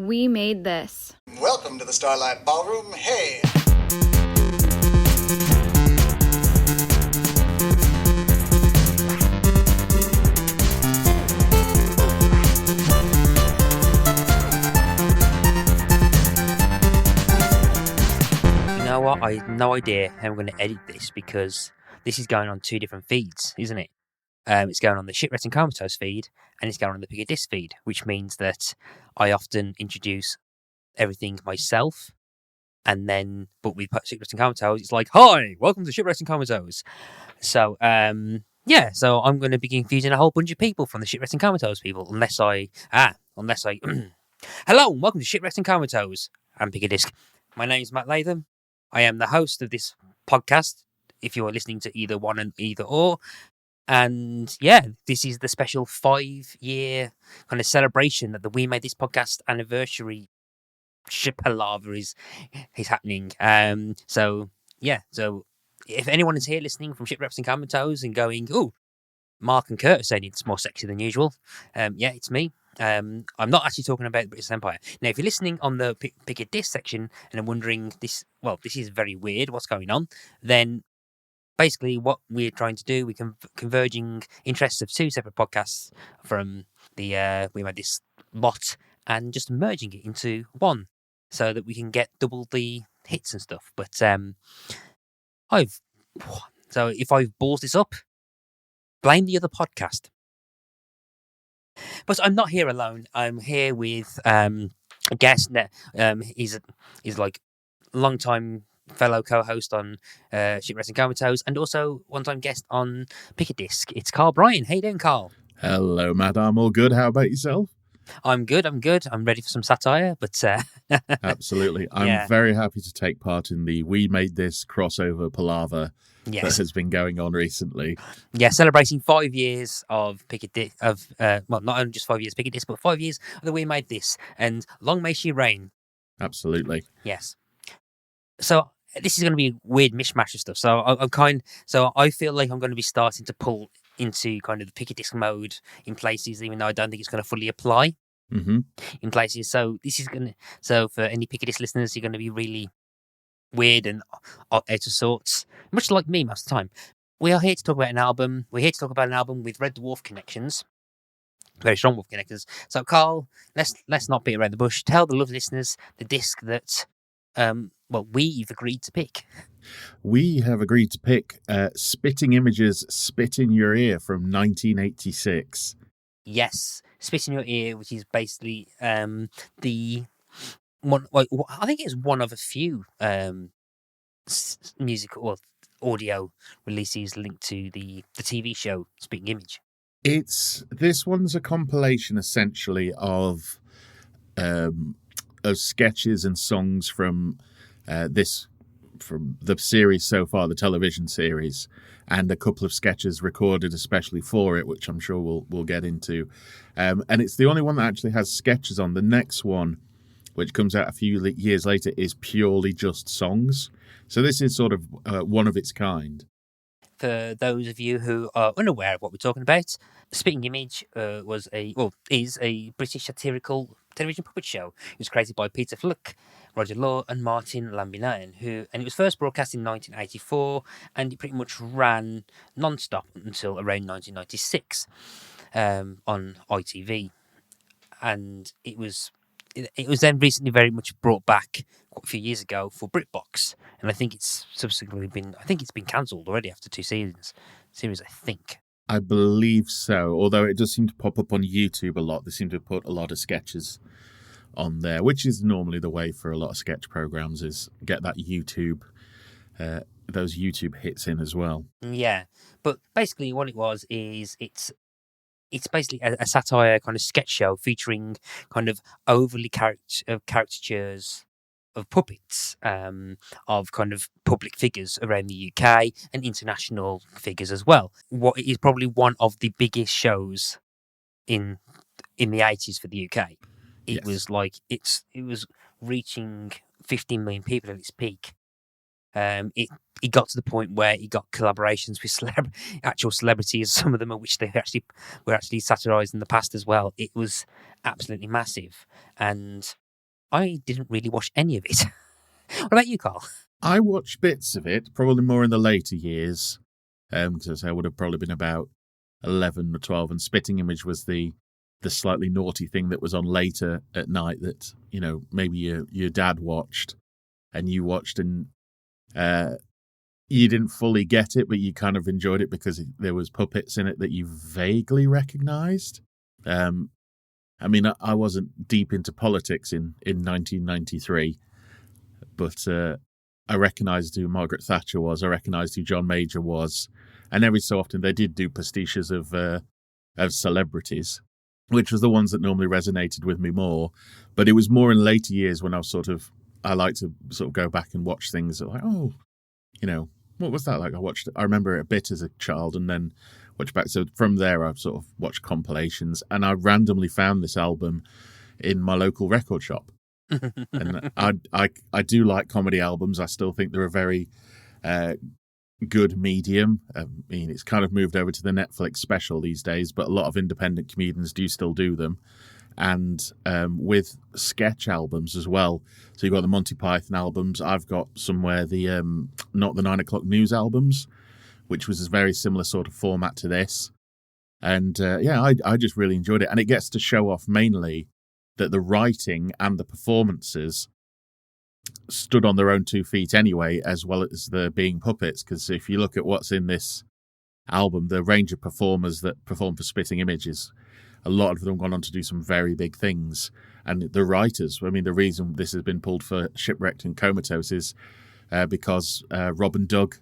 We made this. Welcome to the Starlight Ballroom. Hey! You know what? I have no idea how I'm going to edit this because this is going on two different feeds, isn't it? It's going on the Shipwrecked and COMATOSE feed, and it's going on the Pick a Disc feed, which means that I often introduce everything myself, and then, but with Shipwrecked and COMATOSE, it's like, "Hi, welcome to Shipwrecked and COMATOSE." So, so I'm going to be confusing a whole bunch of people from the Shipwrecked and COMATOSE people, unless I, hello, and welcome to Shipwrecked and COMATOSE and Pick a Disc. My name's Matt Latham. I am the host of this podcast. If you're listening to either one and either or. And yeah, this is the special 5-year kind of celebration that the We Made This Podcast anniversary palaver is happening. So if anyone is here listening from Shipwrecks and COMATOSE and going, "Oh, Mark and Kurt are saying it's more sexy than usual," yeah, it's me. I'm not actually talking about the British Empire. Now, if you're listening on the Pick a Disc section and are wondering, this is very weird, what's going on, then basically what we're trying to do, we're converging interests of two separate podcasts from the We Made This lot and just merging it into one so that we can get double the hits and stuff. But if I've balls this up, blame the other podcast. But I'm not here alone. I'm here with a guest. He's like long-time fellow co-host on Shipwrecks and COMATOSE, and also one-time guest on Pick a Disc. It's Bryan. How you doing, Carl? Hello, Matt. I'm all good. How about yourself? I'm good. I'm ready for some satire, but absolutely. I'm very happy to take part in the We Made This crossover palaver that has been going on recently. Yeah, celebrating 5 years of Pick a Disc, not only just 5 years Pick a Disc, but 5 years of the We Made This, and long may she reign. Absolutely. Yes. So this is going to be a weird mishmash of stuff. So I feel like I'm going to be starting to pull into kind of the Pick a Disc mode in places, even though I don't think it's going to fully apply in places. So for any Pick a Disc listeners, you're going to be really weird and out of sorts, much like me most of the time. We are here to talk about an album. We're here to talk about an album with Red Dwarf connections, very strong Dwarf connections. So, Carl, let's not beat around the bush. Tell the lovely listeners the disc that we've agreed to pick. We have agreed to pick Spitting Images, Spit in Your Ear from 1986. Yes, Spit in Your Ear, which is basically the one. I think it's one of a few musical or audio releases linked to the TV show Spitting Image. This one's a compilation essentially of sketches and songs from the series so far, the television series, and a couple of sketches recorded especially for it, which I'm sure we'll get into. And it's the only one that actually has sketches on. The next one, which comes out a few years later, is purely just songs. So this is sort of one of its kind. For those of you who are unaware of what we're talking about, Spitting Image is a British satirical television puppet show. It was created by Peter Fluck, Roger Law, and Martin Lambinan, and it was first broadcast in 1984, and it pretty much ran non-stop until around 1996 on ITV, and it was then recently very much brought back quite a few years ago for BritBox, and I think it's subsequently been cancelled already after 2 series, I think. I believe so, although it does seem to pop up on YouTube a lot. They seem to put a lot of sketches on there, which is normally the way for a lot of sketch programs, is get that YouTube, those YouTube hits in as well. Yeah, but basically what it was is it's basically a satire kind of sketch show featuring kind of overly caricatures of puppets of kind of public figures around the UK and international figures as well. What is probably one of the biggest shows in the 80s for the UK. It was like it was reaching 15 million people at its peak. It got to the point where it got collaborations with actual celebrities, some of them of which they were actually satirised in the past as well. It was absolutely massive, and I didn't really watch any of it. What about you, Carl? I watched bits of it, probably more in the later years, because I would have probably been about 11 or 12, and Spitting Image was the slightly naughty thing that was on later at night that, you know, maybe your dad watched and you watched, and you didn't fully get it, but you kind of enjoyed it because there was puppets in it that you vaguely recognised. I mean, I wasn't deep into politics in 1993, but I recognised who Margaret Thatcher was. I recognised who John Major was, and every so often they did do pastiches of celebrities, which was the ones that normally resonated with me more. But it was more in later years when I like to sort of go back and watch things that like, oh, you know, what was that like? I remember it a bit as a child, and then watched back. So from there, I've sort of watched compilations, and I randomly found this album in my local record shop. And I do like comedy albums. I still think they're a very good medium. I mean, it's kind of moved over to the Netflix special these days, but a lot of independent comedians do still do them. And with sketch albums as well. So you've got the Monty Python albums. I've got somewhere the Not the 9 O'Clock News albums, which was a very similar sort of format to this. And I just really enjoyed it. And it gets to show off mainly that the writing and the performances stood on their own 2 feet anyway, as well as the being puppets. Because if you look at what's in this album, the range of performers that perform for Spitting Images, a lot of them gone on to do some very big things. And the writers, I mean, the reason this has been pulled for Shipwrecked and Comatose is because Rob and Doug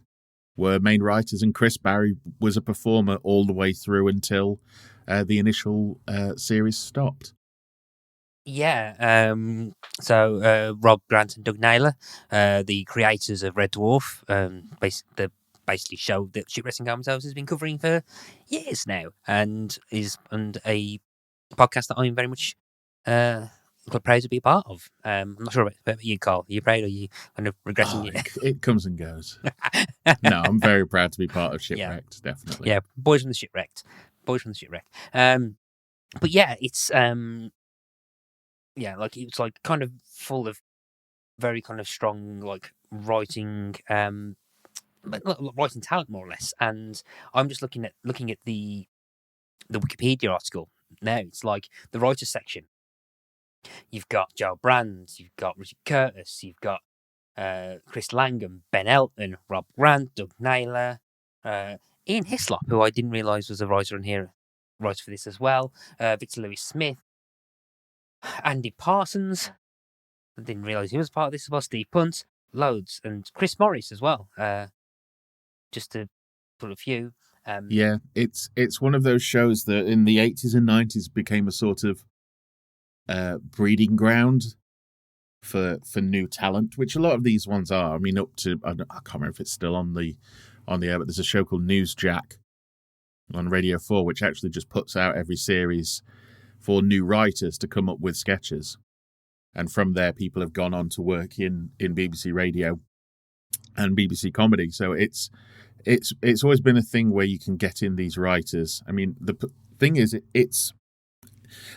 were main writers, and Chris Barrie was a performer all the way through until the initial series stopped. Yeah, so Rob, Grant and Doug Naylor, the creators of Red Dwarf, the basically show that Shipwrecks and Comatose has been covering for years now, and is a podcast that I'm very much proud to be a part of. I'm not sure about you, Carl. Are you proud, or are you kind of regretting it? It comes and goes. No, I'm very proud to be part of Shipwrecked, definitely. Yeah, boys from the Shipwrecked. But yeah, it's like it's like kind of full of very kind of strong like writing writing talent, more or less. And I'm just looking at the Wikipedia article now. It's like the writers section. You've got Joe Brand, you've got Richard Curtis, you've got Chris Langham, Ben Elton, Rob Grant, Doug Naylor, Ian Hislop, who I didn't realise was a writer for this as well. Victor Lewis Smith, Andy Parsons. I didn't realise he was part of this as well. Steve Punt, loads, and Chris Morris as well. Just to put a few. Yeah, it's one of those shows that in the 80s and 90s became a sort of breeding ground for new talent, which a lot of these ones are. I mean, up to I can't remember if it's still on the air, but there's a show called Newsjack on Radio 4, which actually just puts out every series for new writers to come up with sketches, and from there people have gone on to work in BBC Radio and BBC Comedy. So it's always been a thing where you can get in these writers. I mean, the thing is, it's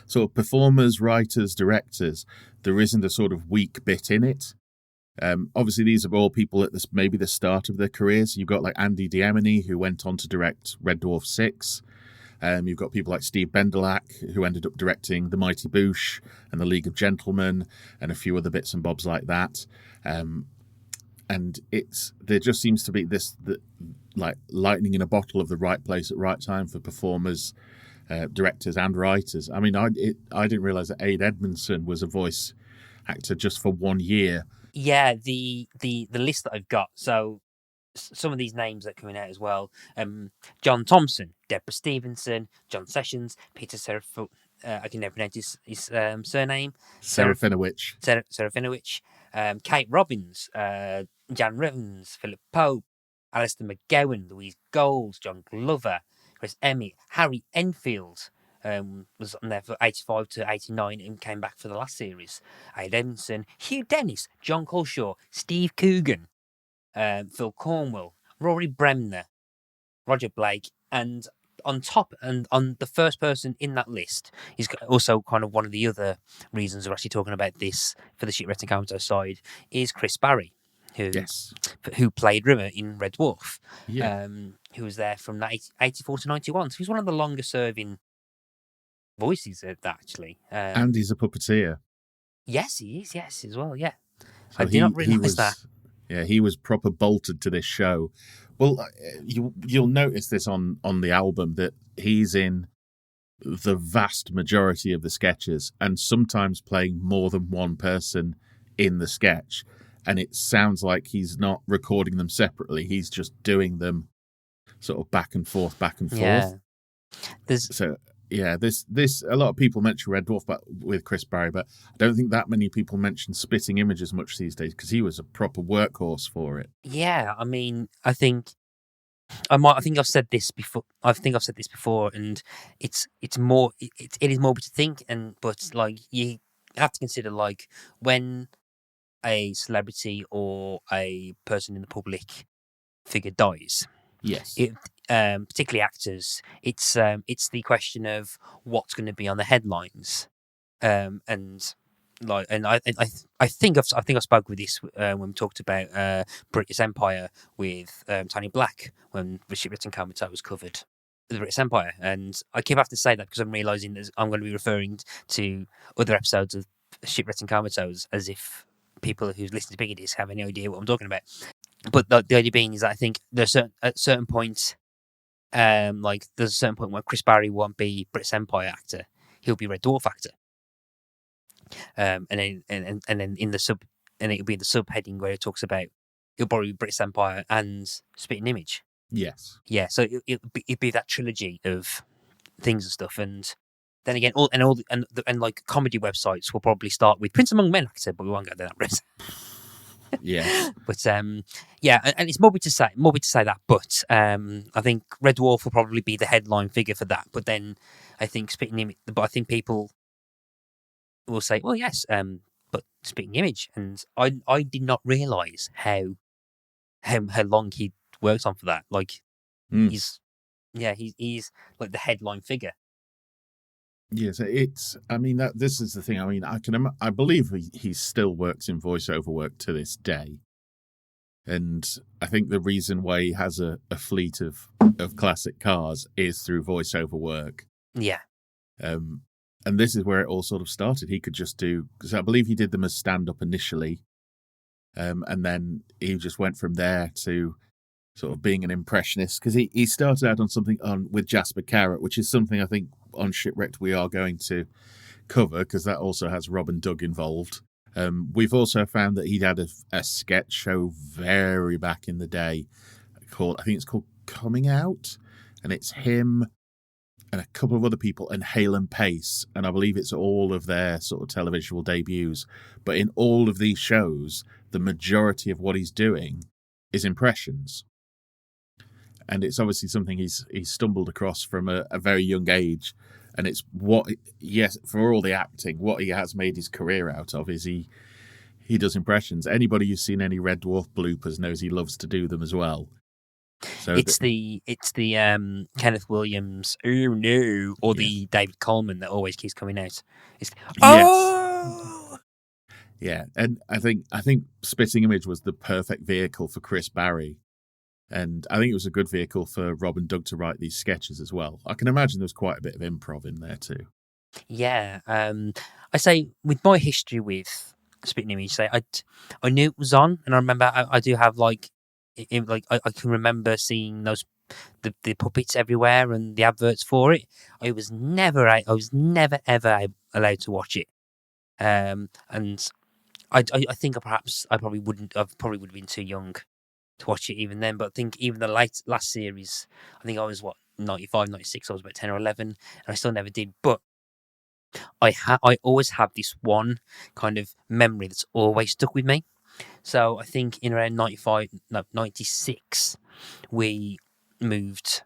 sort of performers, writers, directors. There isn't a sort of weak bit in it. Obviously, these are all people at maybe the start of their careers. You've got like Andy Diamini, who went on to direct Red Dwarf 6. You've got people like Steve Bendelak, who ended up directing The Mighty Boosh and The League of Gentlemen and a few other bits and bobs like that. And there just seems to be this like lightning in a bottle of the right place at right time for performers, directors and writers. I mean, I didn't realise that Aid Edmondson was a voice actor just for 1 year. Yeah, the list that I've got. So some of these names that are coming out as well. John Thompson, Deborah Stevenson, John Sessions, Peter I can never pronounce his surname. Serafinowicz. Serafinowicz. Kate Robbins, Jan Rivens, Philip Pope, Alistair McGowan, Louise Gold, John Glover, Chris Emmett, Harry Enfield. Was on there for 85 to 89 and came back for the last series. Aid Edmondson, Hugh Dennis, John Colshaw, Steve Coogan, Phil Cornwell, Rory Bremner, Roger Blake, and on top, and on the first person in that list is also kind of one of the other reasons we're actually talking about this for the Shipwrecked and Comatose side is Chris Barrie, Yes. who played Rimmer in Red Dwarf, Yeah. who was there from 84 to 91. So he's one of the longest serving voices of that, actually. And he's a puppeteer. Yes, he is. Yes, as well. Yeah, So I did not he realise that. was, yeah, he was proper bolted to this show. Well, you'll notice this on the album that he's in the vast majority of the sketches, and sometimes playing more than one person in the sketch. And it sounds like he's not recording them separately; he's just doing them sort of back and forth, back and Yeah, forth. there's So yeah, this a lot of people mention Red Dwarf, but with Chris Barrie, but I don't think that many people mention Spitting Image as much these days because he was a proper workhorse for it. yeah. I mean, I think I've said this before. And it's more. It is morbid to think, but like you have to consider like when a celebrity or a person in the public figure dies. Yes. It particularly actors. It's the question of what's going to be on the headlines, and like and I think I spoke with this when we talked about British Empire with Tony Black when the Shipwrecked and Comatose was covered the British Empire, and I keep having to say that because I'm realizing that I'm going to be referring to other episodes of Shipwrecked and Comatose as if people who listen to Biggie Disc have any idea what I'm talking about. But the idea being is that I think there's at certain points, like there's a certain point where Chris Barrie won't be British Empire actor; he'll be Red Dwarf actor. And then in the sub, and it'll be the subheading where it talks about it'll probably be British Empire and Spitting Image. Yes. Yeah, so it'd be that trilogy of things and stuff, and then again, like comedy websites will probably start with Prince Among Men actor, but we won't go down that route. Yes. But yeah, and it's morbid to say that, but I think Red Dwarf will probably be the headline figure for that. But then I think but I think people will say, well, yes, but Spitting Image, and I did not realise how long he worked on for that. Like Mm. he's like the headline figure. Yes, it's. I mean, this is the thing. I mean, I believe he still works in voiceover work to this day, and I think the reason why he has a fleet of classic cars is through voiceover work. Yeah, And this is where it all sort of started. He could just do, because I believe he did them as stand up initially, and then he just went from there to sort of being an impressionist, because he started out on something with Jasper Carrot, which is something I think on Shipwrecked we are going to cover, because that also has Rob and Doug involved. We've also found that he'd had a sketch show very back in the day I think it's called Coming Out, and it's him and a couple of other people and Hale and Pace, and I believe it's all of their sort of televisual debuts. But in all of these shows, the majority of what he's doing is impressions. And it's obviously something he's stumbled across from a very young age. And it's for all the acting, what he has made his career out of is he does impressions. Anybody who's seen any Red Dwarf bloopers knows he loves to do them as well. So it's the Kenneth Williams, oh no, or the David Coleman that always keeps coming out. It's oh yeah, and I think Spitting Image was the perfect vehicle for Chris Barrie. And I think it was a good vehicle for Rob and Doug to write these sketches as well. I can imagine there's quite a bit of improv in there too. Yeah, I say with my history with Spitting Image, I knew it was on, and I remember I do have like I can remember seeing the puppets everywhere and the adverts for it. I was never ever allowed to watch it, and I think I probably wouldn't. I probably would have been too young to watch it even then. But I think even the last series, I think I was 95, 96. I was about 10 or 11, and I still never did. But I always have this one kind of memory that's always stuck with me. So I think in around 96, we moved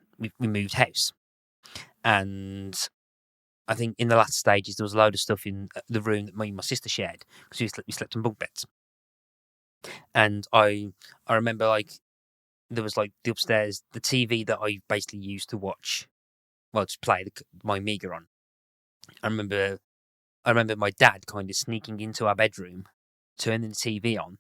house, and I think in the last stages there was a load of stuff in the room that me and my sister shared because we slept on bunk beds. And I remember like there was like the upstairs, the TV that I basically used to watch to play my Amiga on. I remember my dad kind of sneaking into our bedroom, turning the TV on,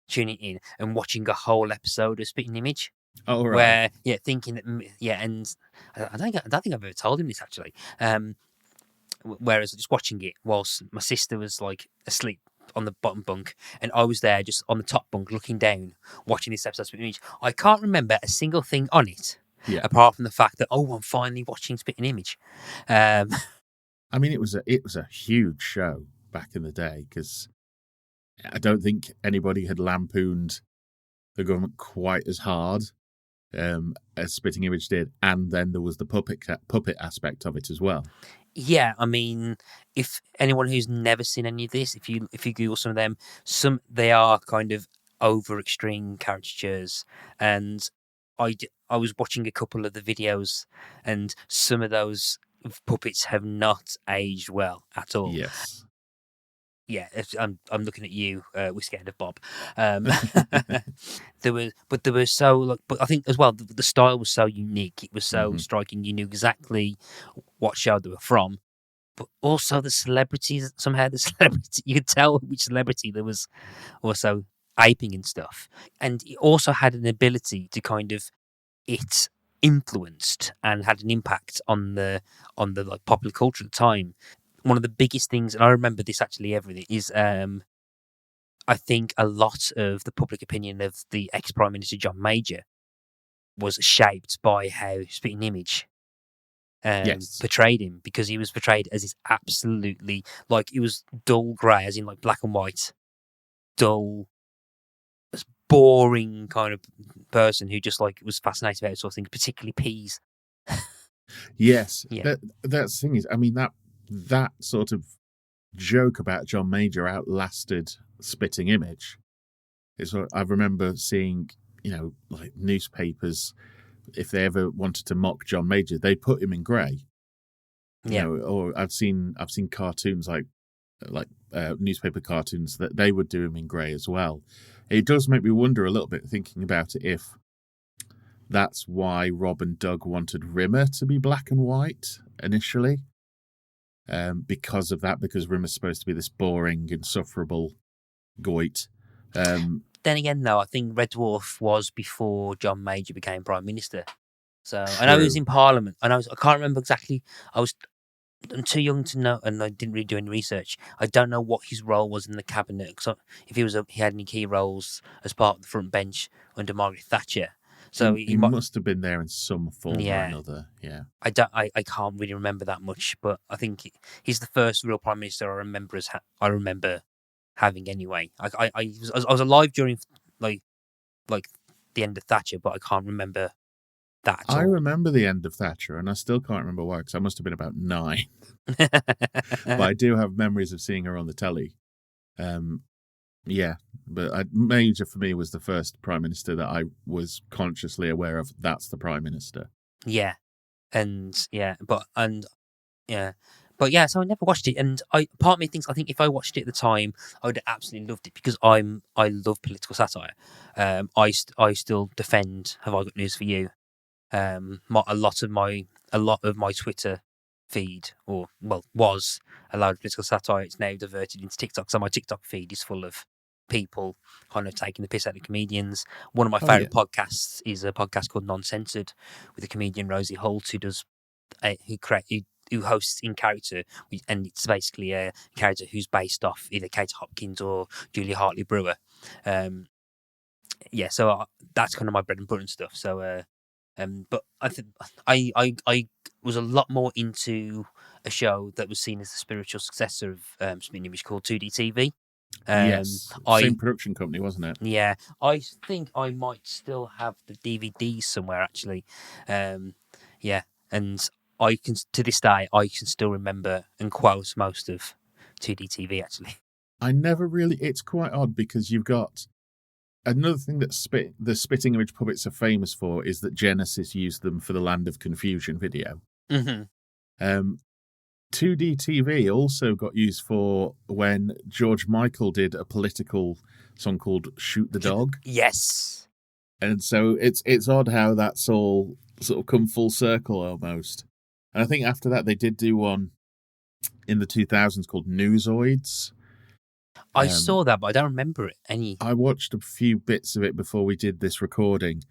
tuning in, and watching a whole episode of Spitting Image. Oh, right. Where, thinking that, and I don't think I've ever told him this actually. Whereas just watching it whilst my sister was like asleep on the bottom bunk, and I was there just on the top bunk looking down, watching this episode of Spitting Image. I can't remember a single thing on it, apart from the fact that I'm finally watching Spitting Image. I mean, it was a huge show back in the day, because I don't think anybody had lampooned the government quite as hard as Spitting Image did, and then there was the puppet aspect of it as well. Yeah, I mean, if anyone who's never seen any of this, if you Google some of them, they are kind of over extreme caricatures, and I was watching a couple of the videos, and some of those puppets have not aged well at all. Yes. Yeah, I'm looking at you. We're scared of Bob. There was so, but I think as well the style was so unique. It was so striking. You knew exactly what show they were from, but also the celebrities. Somehow you could tell which celebrity there was also aping and stuff. And it also had an ability to kind of, it influenced and had an impact on the like popular culture at the time. One of the biggest things, and I remember this actually, everything is, I think a lot of the public opinion of the ex-Prime Minister John Major was shaped by how Spitting Image portrayed him, because he was portrayed as this absolutely, like, it was dull grey, as in like black and white, dull, boring kind of person who just like was fascinated about sort of things, particularly peas. Yes, Yeah. that's the thing is, I mean, that sort of joke about John Major outlasted Spitting Image. It's what I remember seeing, like newspapers, if they ever wanted to mock John Major, they put him in grey. Yeah. Or I've seen cartoons like newspaper cartoons that they would do him in grey as well. It does make me wonder a little bit, thinking about it, if that's why Rob and Doug wanted Rimmer to be black and white initially. Because of that, because Rimmer's supposed to be this boring, insufferable goit. Then again, though, I think Red Dwarf was before John Major became Prime Minister. So I know he was in Parliament. I can't remember exactly. I'm too young to know, and I didn't really do any research. I don't know what his role was in the cabinet. Cause if he had any key roles as part of the front bench under Margaret Thatcher. So he must have been there in some form or another. Yeah, I can't really remember that much, but I think he's the first real prime minister I remember having anyway. I was alive during like the end of Thatcher, but I can't remember that at all. I remember the end of Thatcher, and I still can't remember why, because I must have been about 9. But I do have memories of seeing her on the telly. Yeah, but Major for me was the first Prime Minister that I was consciously aware of. That's the Prime Minister. Yeah, so I never watched it, and part of me thinks, I think if I watched it at the time, I would have absolutely loved it, because I love political satire. I still defend Have I Got News for You. A lot of my Twitter feed, was a load of political satire. It's now diverted into TikTok, so my TikTok feed is full of people kind of taking the piss out of comedians. One of my favourite podcasts is a podcast called Non-Censored with the comedian Rosie Holt, who hosts In Character, and it's basically a character who's based off either Kate Hopkins or Julia Hartley-Brewer. So that's kind of my bread and butter and stuff. So, but I think I was a lot more into a show that was seen as the spiritual successor of Spitting Image, called 2D TV. Yes, same production company, wasn't it? Yeah, I think I might still have the DVDs somewhere, actually. And I can, to this day, I can still remember and quote most of 2D TV, actually. I never really. It's quite odd, because you've got another thing that the Spitting Image puppets are famous for is that Genesis used them for the Land of Confusion video. 2D TV also got used for when George Michael did a political song called Shoot the Dog. Yes. And so it's odd how that's all sort of come full circle almost. And I think after that they did do one in the 2000s called Newsoids. I saw that, but I don't remember it any. I watched a few bits of it before we did this recording,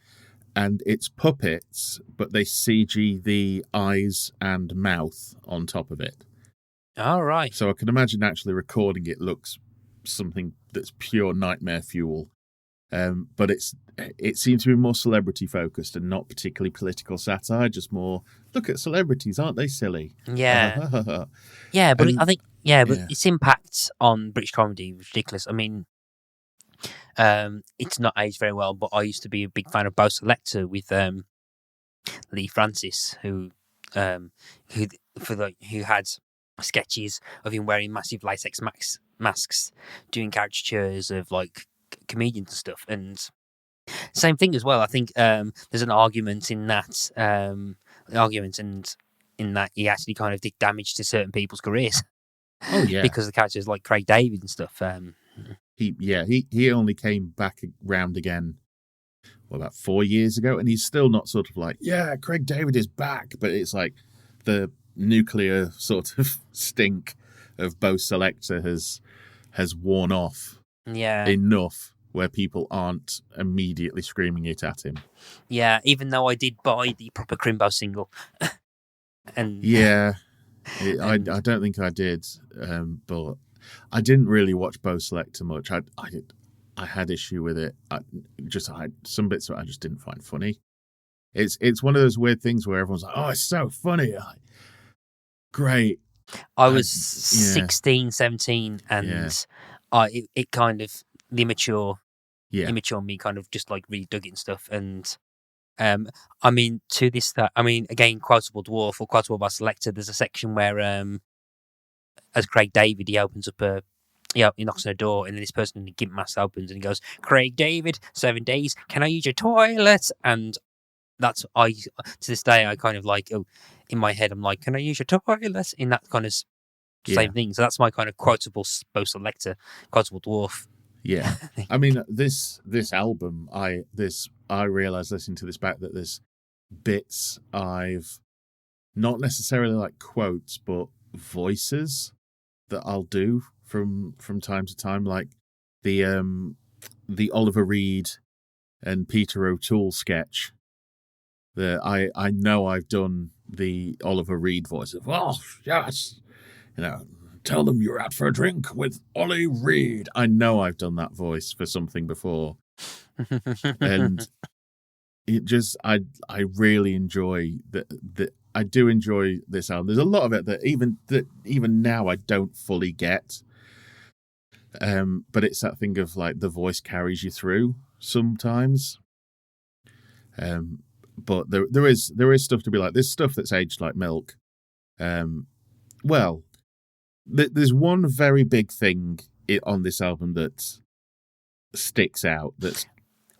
and it's puppets, but they CG the eyes and mouth on top of it. All right. So I can imagine actually recording it looks something that's pure nightmare fuel. But it seems to be more celebrity focused and not particularly political satire. Just more, look at celebrities, aren't they silly? Yeah. Yeah, but And- I think but its impact on British comedy was ridiculous. I mean, it's not aged very well, but I used to be a big fan of Bo Selector with Lee Francis, who had sketches of him wearing massive latex masks, doing caricatures of like comedians and stuff, and same thing as well. I think there's an argument in that he actually kind of did damage to certain people's careers. Oh yeah, because of the characters like Craig David and stuff. He only came back around again, about 4 years ago, and he's still not sort of like, yeah, Craig David is back, but it's like the nuclear sort of stink of Bo Selector has worn off enough where people aren't immediately screaming it at him. Yeah, even though I did buy the proper Crimbo single. And I don't think I did, but I didn't really watch Bo Selector much. I had issue with it. I had some bits that I just didn't find funny. It's one of those weird things where everyone's like, "Oh, it's so funny." Great. I was 16, 17, and it kind of the immature me kind of just like really dug it and stuff. And I mean, again, quotable Dwarf or quotable by Selector. There's a section where as Craig David, he opens up he knocks on a door, and then this person in the gimp mask opens, and he goes, "Craig David, 7 days. Can I use your toilet?" And that's to this day I kind of like, in my head I'm like, "Can I use your toilet?" In that kind of same thing. So that's my kind of quotable Bo Selector, quotable Dwarf. Yeah, I mean this album, I realised listening to this back that there's bits I've not necessarily like quotes, but voices that I'll do from time to time, like the Oliver Reed and Peter O'Toole sketch. I know I've done the Oliver Reed voice of, "Oh yes, tell them you're out for a drink with Ollie Reed." I know I've done that voice for something before, and it just I really enjoy that. I do enjoy this album. There's a lot of it that even now I don't fully get, but it's that thing of like the voice carries you through sometimes. But there is stuff to be like. There's stuff that's aged like milk. Well, there's one very big thing on this album that sticks out. That's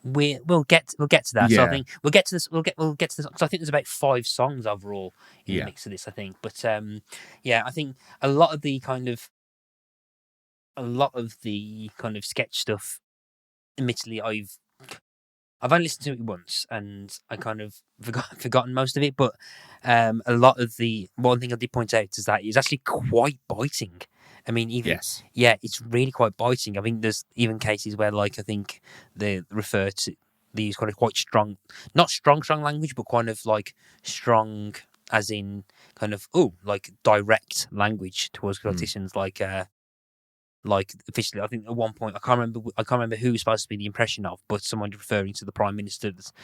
we'll get to that. Yeah. So I think we'll get to this. We'll get to this. So I think there's about 5 songs overall in the mix of this. I think, but I think a lot of the kind of sketch stuff. Admittedly, I've only listened to it once, and I kind of forgotten most of it. But a lot of the one thing I did point out is that it's actually quite biting. I mean, it's really quite biting. I think there's even cases where, like, I think they use kind of quite strong, not strong language, but kind of like strong, as in kind of like direct language towards politicians, like officially. I think at one point I can't remember who was supposed to be the impression of, but someone referring to the prime minister as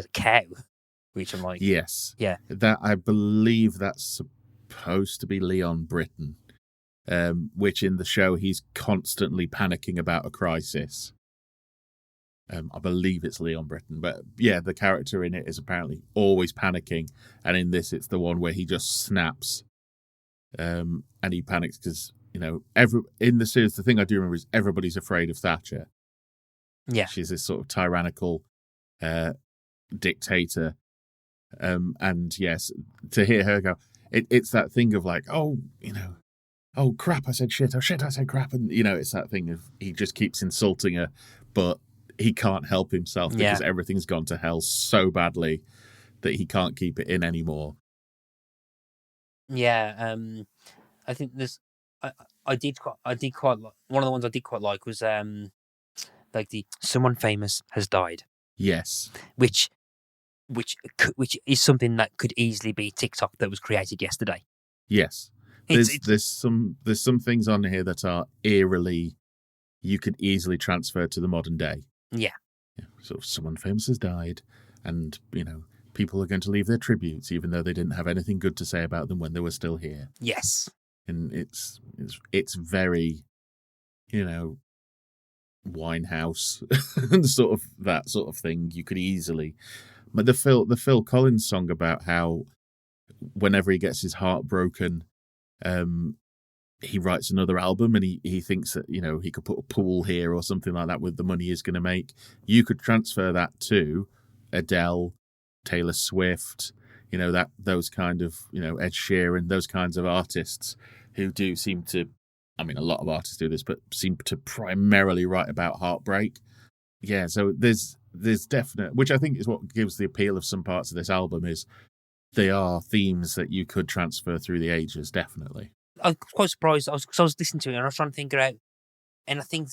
a cow, which I'm like, yes, yeah, that I believe that's supposed to be Leon Britton. Which in the show he's constantly panicking about a crisis. I believe it's Leon Britton, but yeah, the character in it is apparently always panicking, and in this it's the one where he just snaps, and he panics because in the series the thing I do remember is everybody's afraid of Thatcher. Yeah, she's this sort of tyrannical dictator, and yes, to hear her go, it's that thing of like, oh crap, I said shit. Oh shit, I said crap. And it's that thing of he just keeps insulting her, but he can't help himself because everything's gone to hell so badly that he can't keep it in anymore. Yeah, I think there's. I, I did quite like one of the ones I did quite like was like the someone famous has died, Yes. which which is something that could easily be TikTok that was created yesterday. Yes. It's There's some things on here that are eerily you could easily transfer to the modern day. yeah. Sort of someone famous has died, and people are going to leave their tributes, even though they didn't have anything good to say about them when they were still here. Yes. And it's very, Winehouse and sort of that sort of thing. You could easily, but the Phil Collins song about how whenever he gets his heart broken, he writes another album, and he thinks that he could put a pool here or something like that with the money he's going to make. You could transfer that to Adele, Taylor Swift, those kind of Ed Sheeran, those kinds of artists who do seem to. I mean, a lot of artists do this, but seem to primarily write about heartbreak. Yeah, so there's definite, which I think is what gives the appeal of some parts of this album, is they are themes that you could transfer through the ages, definitely. I was quite surprised. I was listening to it and I was trying to think it out, and I think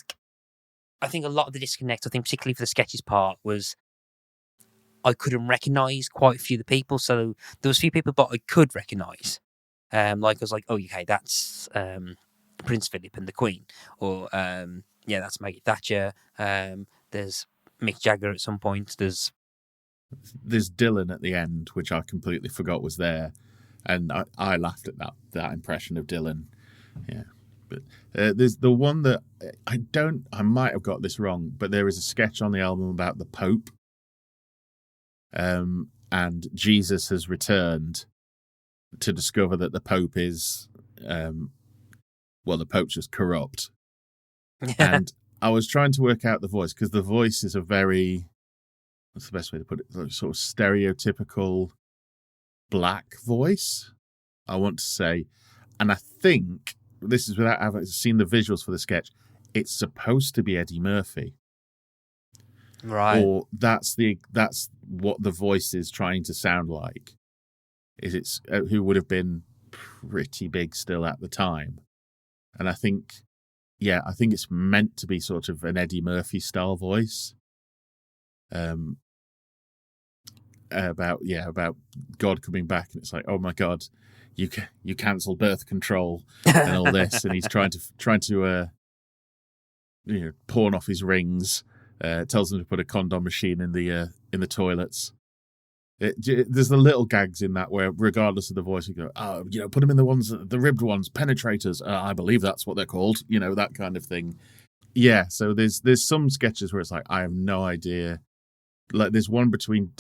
a lot of the disconnect, I think particularly for the sketches part, was I couldn't recognise quite a few of the people. So there was a few people, but I could recognise. Like I was like, oh, okay, that's Prince Philip and the Queen, or that's Maggie Thatcher. There's Mick Jagger at some point. There's Dylan at the end, which I completely forgot was there, and I laughed at that impression of Dylan. Yeah, but there's the one that I might have got this wrong, but there is a sketch on the album about the Pope, and Jesus has returned to discover that the Pope is the Pope's just corrupt. And I was trying to work out the voice, because the voice is a very, what's the best way to put it, sort of stereotypical black voice, I want to say. And I think, this is without having seen the visuals for the sketch, it's supposed to be Eddie Murphy. right. Or that's what the voice is trying to sound like. It's who would have been pretty big still at the time. And I think it's meant to be sort of an Eddie Murphy style voice. About God coming back, and it's like, oh my God, you cancelled birth control and all this, and he's trying to pawn off his rings. Tells them to put a condom machine in the toilets. There's the little gags in that where, regardless of the voice, you go, put them in the ribbed ones, penetrators. I believe that's what they're called. That kind of thing. Yeah. So there's some sketches where it's like, I have no idea. Like there's one between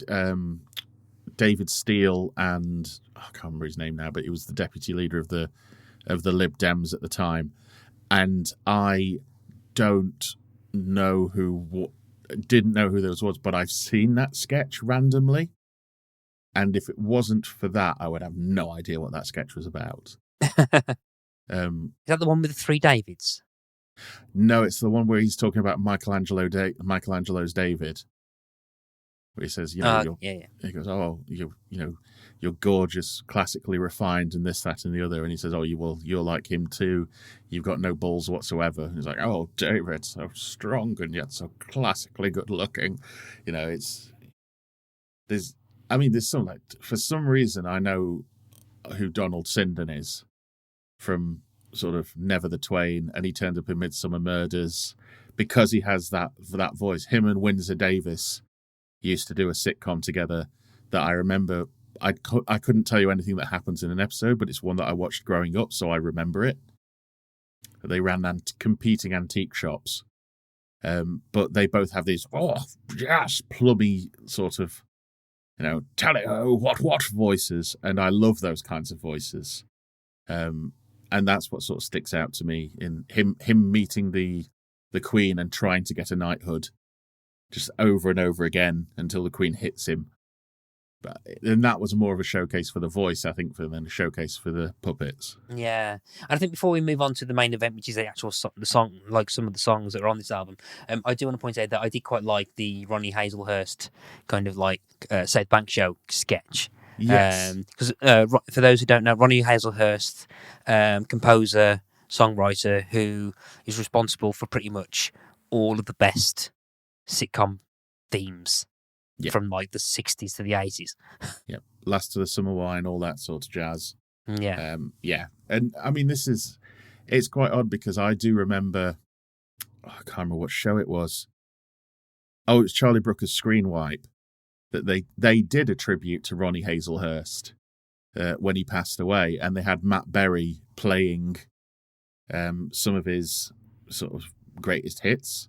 David Steele and I can't remember his name now, but he was the deputy leader of the Lib Dems at the time, and I didn't know who those was, but I've seen that sketch randomly. And if it wasn't for that, I would have no idea what that sketch was about. Is that the one with the three Davids? No, it's the one where he's talking about Michelangelo's David. Where he says, he goes, oh, you're gorgeous, classically refined, and this, that, and the other. And he says, oh, you're like him too. You've got no balls whatsoever. And he's like, oh, David, so strong and yet so classically good looking. There's some, like, for some reason I know who Donald Sinden is from sort of Never the Twain, and he turned up in Midsummer Murders because he has that voice. Him and Windsor Davis used to do a sitcom together that I remember. I couldn't tell you anything that happens in an episode, but it's one that I watched growing up, so I remember it. They ran competing antique shops, but they both have these plummy sort of, tally-ho, what voices, and I love those kinds of voices. And that's what sort of sticks out to me in him meeting the Queen and trying to get a knighthood just over and over again until the Queen hits him. And that was more of a showcase for the voice, I think, than a showcase for the puppets. Yeah, and I think before we move on to the main event, which is the actual the song, like some of the songs that are on this album, I do want to point out that I did quite like the Ronnie Hazelhurst kind of like South Bank Show sketch, Yes. Because for those who don't know, Ronnie Hazelhurst, composer, songwriter, who is responsible for pretty much all of the best sitcom themes Yeah. from like the 60s to the 80s. Yeah. Last of the Summer Wine, all that sort of jazz. Yeah. Yeah. And I mean, it's quite odd because I do remember, I can't remember what show it was. Oh, it was Charlie Brooker's Screen Wipe that they did a tribute to Ronnie Hazelhurst when he passed away, and they had Matt Berry playing some of his sort of greatest hits.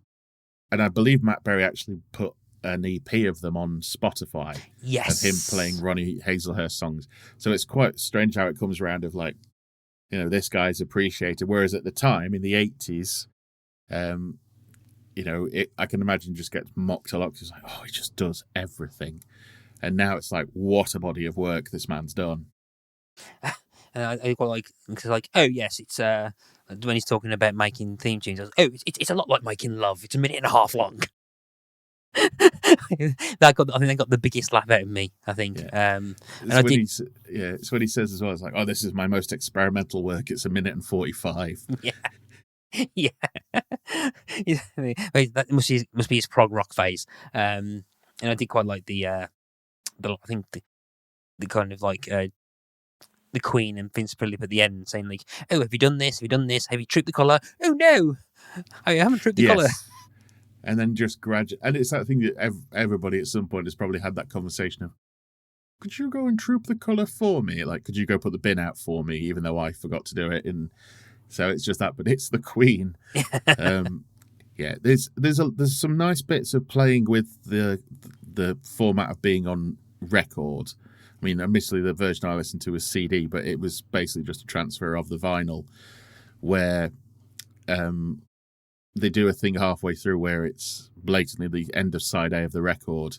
And I believe Matt Berry actually put an EP of them on Spotify Yes. of him playing Ronnie Hazelhurst songs. So it's quite strange how it comes around of like, you know, this guy's appreciated. Whereas at the time in the 80s, you know, I can imagine just gets mocked a lot because it's like, oh, he just does everything. And now it's like, what a body of work this man's done. And I quite like, because like, oh yes, it's when he's talking about making theme tunes, I was, oh, it's a lot like making love. It's a minute and a half long. I think they got the biggest laugh out of me. I think. Yeah. And it's when he says as well. It's like, oh, this is my most experimental work. It's 1:45. Yeah, yeah. That must be his prog rock phase. And I did quite like I think the kind of like the Queen and Vince Philip at the end saying like, oh, have you done this? Have you done this? Have you tripped the collar? Oh no, I haven't tripped the collar. And then just gradually, and it's that thing that everybody at some point has probably had that conversation of, could you go and troop the colour for me? Like, could you go put the bin out for me, even though I forgot to do it? And so it's just that, but it's the Queen. Yeah, there's some nice bits of playing with the format of being on record. I mean, admittedly, the version I listened to was CD, but it was basically just a transfer of the vinyl, where they do a thing halfway through where it's blatantly the end of side A of the record,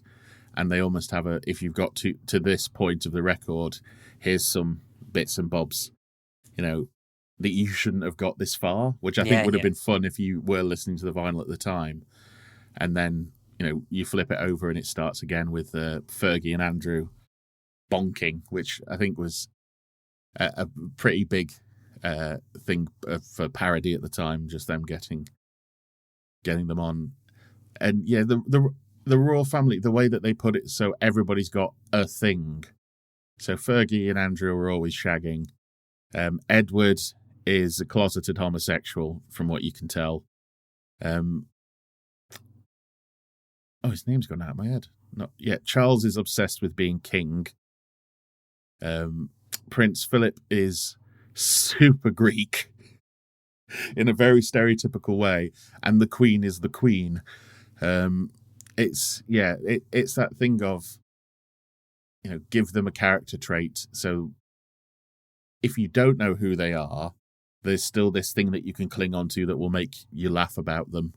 and they almost have if you've got to this point of the record, here's some bits and bobs, you know, that you shouldn't have got this far, which I think would have been fun if you were listening to the vinyl at the time. And then, you know, you flip it over and it starts again with Fergie and Andrew bonking, which I think was a pretty big thing for parody at the time, just them getting them on. And yeah, the royal family, the way that they put it, so everybody's got a thing. So Fergie and Andrew are always shagging. Edward is a closeted homosexual, from what you can tell. His name's gone out of my head. Not yet. Charles is obsessed with being king. Prince Philip is super Greek in a very stereotypical way, and the Queen is the Queen. It's that thing of, you know, give them a character trait. So if you don't know who they are, there's still this thing that you can cling on to that will make you laugh about them.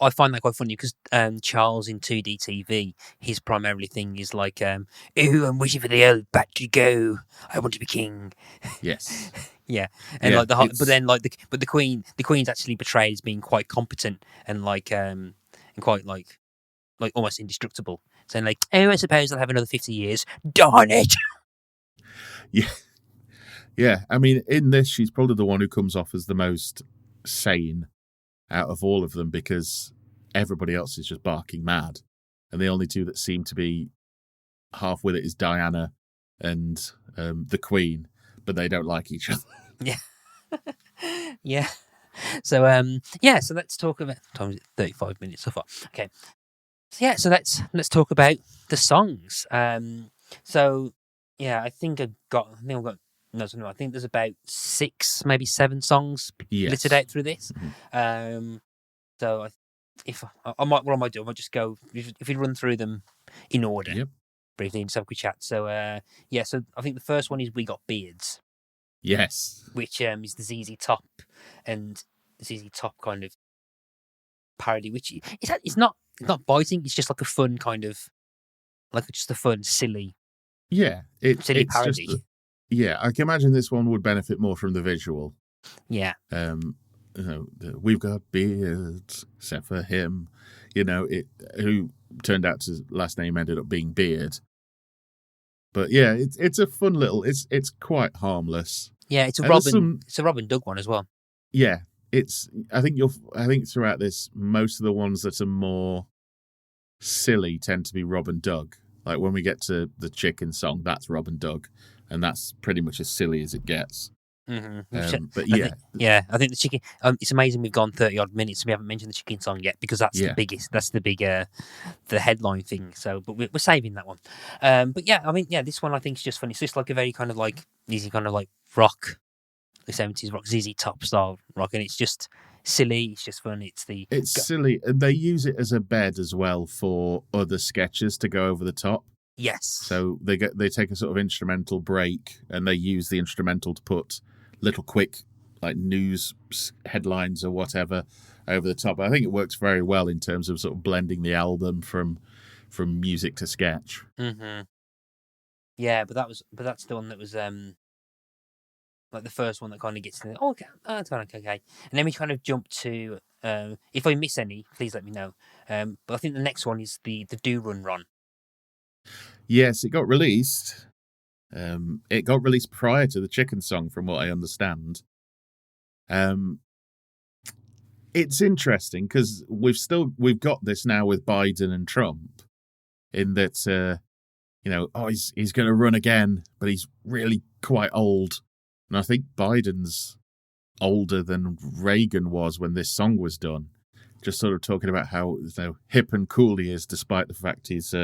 I find that quite funny because Charles in 2D TV, his primarily thing is like, "Ooh, I'm waiting for the old bat to go. I want to be king." Yes. Yeah, and but the Queen's actually portrayed as being quite competent and like and quite like almost indestructible, saying like, "Oh, I suppose I'll have another 50 years. Darn it!" Yeah. Yeah, I mean, in this, she's probably the one who comes off as the most sane out of all of them, because everybody else is just barking mad. And the only two that seem to be half with it is Diana and the Queen, but they don't like each other. Yeah. Yeah. So, so let's talk about... Time is 35 minutes so far. Okay. So let's talk about the songs. So, yeah, I think I've got... I think there's about 6, maybe 7 songs listed out through this. Mm-hmm. So I might do? I might just go, if we run through them in order, briefly, and just have a quick chat. So so I think the first one is We Got Beards. Yes. Which is the ZZ Top and the ZZ Top kind of parody, which it's not biting. It's just like a fun kind of, like just a fun, silly, silly parody. Yeah, I can imagine this one would benefit more from the visual. Yeah. We've got beards, except for him. You know, who turned out to last name ended up being Beard. But yeah, it's a fun little. It's quite harmless. Yeah, it's a And there's Robin. It's a Robin Doug one as well. Yeah, it's. I think throughout this, most of the ones that are more silly tend to be Rob and Doug. Like when we get to the chicken song, that's Rob and Doug, and that's pretty much as silly as it gets. Mm-hmm. But yeah, I think the chicken. It's amazing we've gone 30-odd minutes and we haven't mentioned the chicken song yet because that's the biggest. That's the big, the headline thing. So, but we're saving that one. But yeah, I mean, yeah, this one I think is just fun. It's just like a very kind of like easy kind of like rock, the 70s rock, ZZ Top style rock, and it's just silly. It's just fun. It's silly, and they use it as a bed as well for other sketches to go over the top. Yes. So they take a sort of instrumental break, and they use the instrumental to put little quick like news headlines or whatever over the top. I think it works very well in terms of sort of blending the album from music to sketch. Mm-hmm. Yeah, but that's the one that was like the first one that kind of gets to it's kind of okay, and then we kind of jump to if I miss any, please let me know. But I think the next one is the Do Run Ron. Yes, it got released. It got released prior to the chicken song, from what I understand. It's interesting because we've got this now with Biden and Trump, in that he's going to run again, but he's really quite old, and I think Biden's older than Reagan was when this song was done. Just sort of talking about how hip and cool he is, despite the fact he's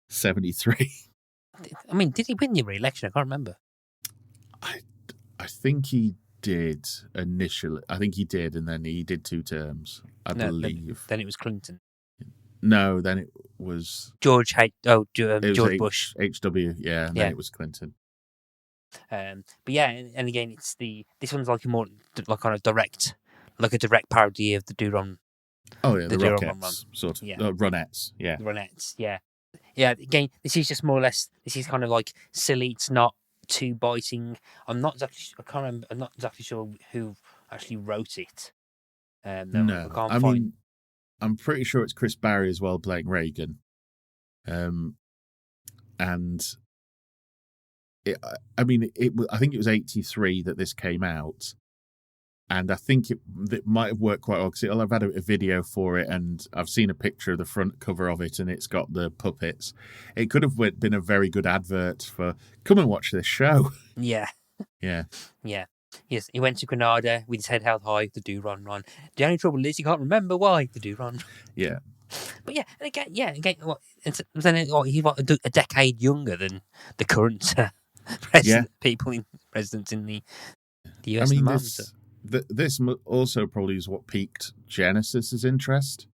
73. I mean, did he win the re-election? I can't remember. I think he did initially. I think he did, and then he did 2 terms, I believe. Then it was Clinton. No, then it was George Bush. HW, yeah, and then it was Clinton. But yeah, and again, this one's like a more like kind of direct parody of the Do-Ron. Oh yeah, the Rockettes, sort of. Ronettes, yeah. The Ronettes, yeah. Yeah, again, this is just more or less. This is kind of like silly. It's not too biting. I'm not exactly sure who actually wrote it. No, I mean, I'm pretty sure it's Chris Barrie as well playing Reagan. And I think it was 83 that this came out. And I think it might have worked quite well because I've had a video for it, and I've seen a picture of the front cover of it, and it's got the puppets. It could have been a very good advert for come and watch this show. Yeah. Yeah. Yeah. Yes, he went to Grenada with his head held high, the Do Ron Ron. The only trouble is he can't remember why, the Do Ron. Yeah. But yeah, and again, he's a decade younger than the current presidents in the US. I mean, this also probably is what piqued Genesis's interest,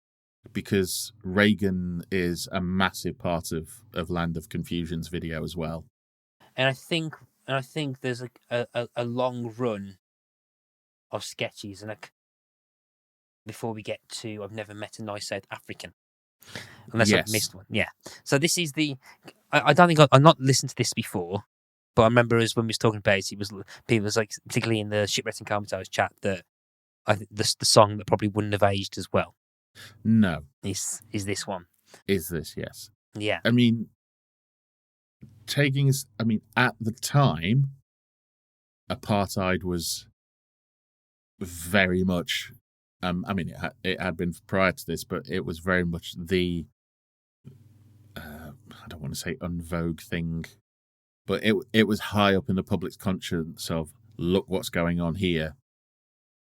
because Reagan is a massive part of Land of Confusion's video as well. And I think there's a long run of sketches, and before we get to I've never met a nice South African, unless I've missed one. Yeah. So this is I don't think I've not listened to this before. But I remember when we was talking about it, people was like, particularly in the Shipwrecked and COMATOSE chat, that I think the song that probably wouldn't have aged as well. No, is this one? Is this? Yes. Yeah. I mean, at the time, apartheid was very much. It had been prior to this, but it was very much the. I don't want to say unvogue thing. But it was high up in the public's conscience of, look what's going on here.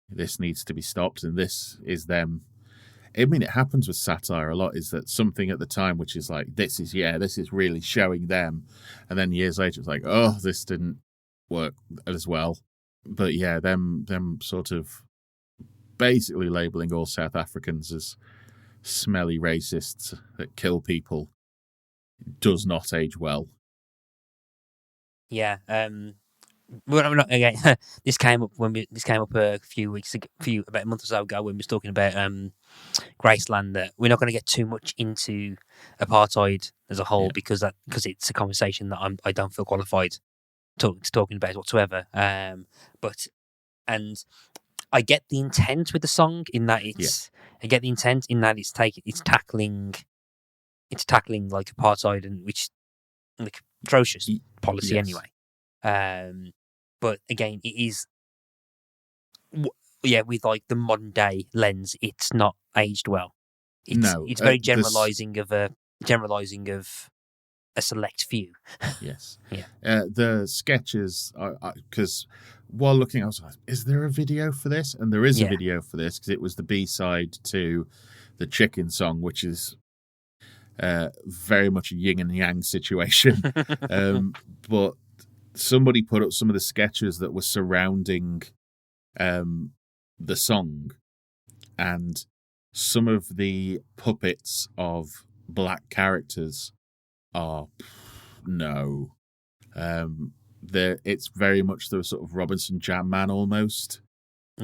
This needs to be stopped, and this is them. I mean, it happens with satire a lot, is that something at the time which is like, this is really showing them. And then years later, it's like, oh, this didn't work as well. But yeah, them sort of basically labeling all South Africans as smelly racists that kill people does not age well. Yeah, again, this came up a few weeks ago, about a month or so ago, when we was talking about Graceland. That we're not going to get too much into apartheid as a whole, because it's a conversation that I don't feel qualified talking about whatsoever. But I get the intent with the song in that I get the intent in that it's tackling like apartheid, and which. Like, atrocious policy Yes. anyway. But again, it is, with like the modern day lens, it's not aged well. It's very generalizing of a select few. Yes. Yeah. The sketches, because while looking, I was like, is there a video for this? And there is a video for this, because it was the B-side to the Chicken song, which is very much a yin and yang situation. But somebody put up some of the sketches that were surrounding the song, and some of the puppets of black characters are it's very much the sort of Robinson Jam Man almost,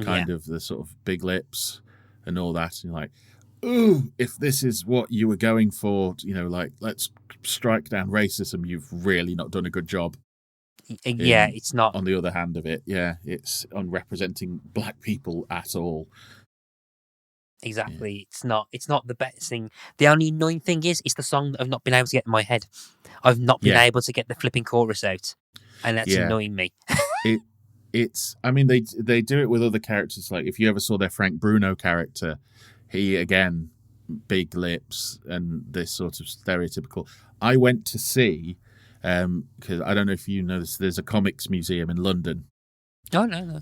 kind of the sort of big lips and all that. And you're like, ooh, if this is what you were going for, like, let's strike down racism, you've really not done a good job. It's not. On the other hand of it, it's unrepresenting black people at all. Exactly. Yeah. It's not the best thing. The only annoying thing is the song that I've not been able to get in my head. I've not been able to get the flipping chorus out, and that's annoying me. It's. I mean, they do it with other characters. Like, if you ever saw their Frank Bruno character, he, again, big lips and this sort of stereotypical. I went to see, because I don't know if you know this, there's a comics museum in London. Oh, no.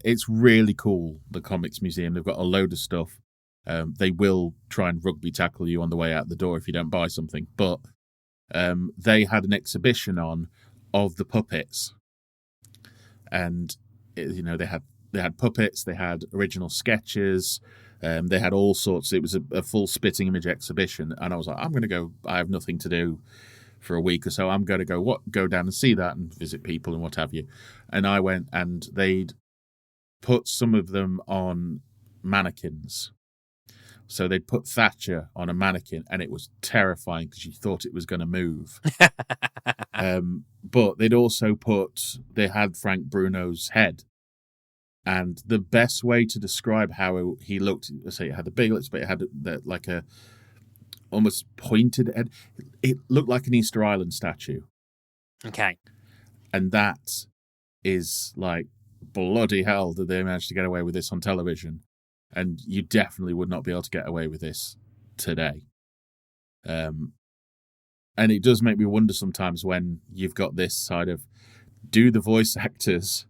It's really cool, the comics museum. They've got a load of stuff. They will try and rugby tackle you on the way out the door if you don't buy something. But they had an exhibition on of the puppets, and they had puppets, they had original sketches, they had all sorts. It was a full spitting image exhibition, and I was like, I'm going to go. I have nothing to do for a week or so. I'm going to go down and see that and visit people and what have you. And I went, and they'd put some of them on mannequins. So they'd put Thatcher on a mannequin, and it was terrifying because you thought it was going to move. But they had Frank Bruno's head. And the best way to describe how he looked, say it had the big lips, but it had like a almost pointed head. It looked like an Easter Island statue. Okay. And that is like, bloody hell, did they manage to get away with this on television? And you definitely would not be able to get away with this today. And it does make me wonder sometimes when you've got this side of, do the voice actors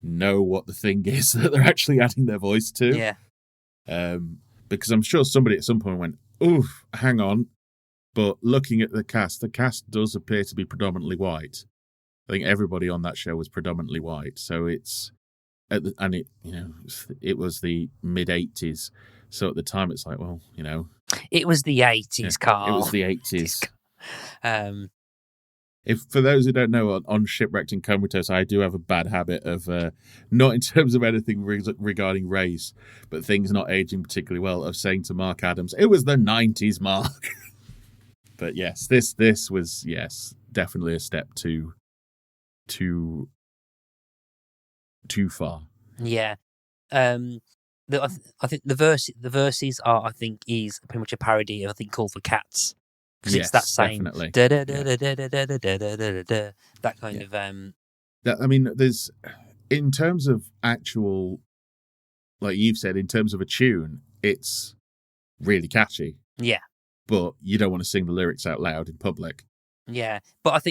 know what the thing is that they're actually adding their voice to? Yeah. Because I'm sure somebody at some point went, oof, hang on. But looking at the cast does appear to be predominantly white. I think everybody on that show was predominantly white. So it's... it was the mid-80s, so at the time it's like, well, it was the 80s, Carl. It was the 80s. If for those who don't know, on Shipwrecked and Comatose, I do have a bad habit of not in terms of anything regarding race, but things not aging particularly well, of saying to Mark Adams, it was the 90s, Mark. But yes, this was definitely a step too far. Yeah. I think the verses are, is pretty much a parody of, I think, Call for Cats, because it's that same definitely. That kind of I mean, there's, in terms of actual, like you've said, in terms of a tune, it's really catchy. Yeah. But you don't want to sing the lyrics out loud in public. Yeah, but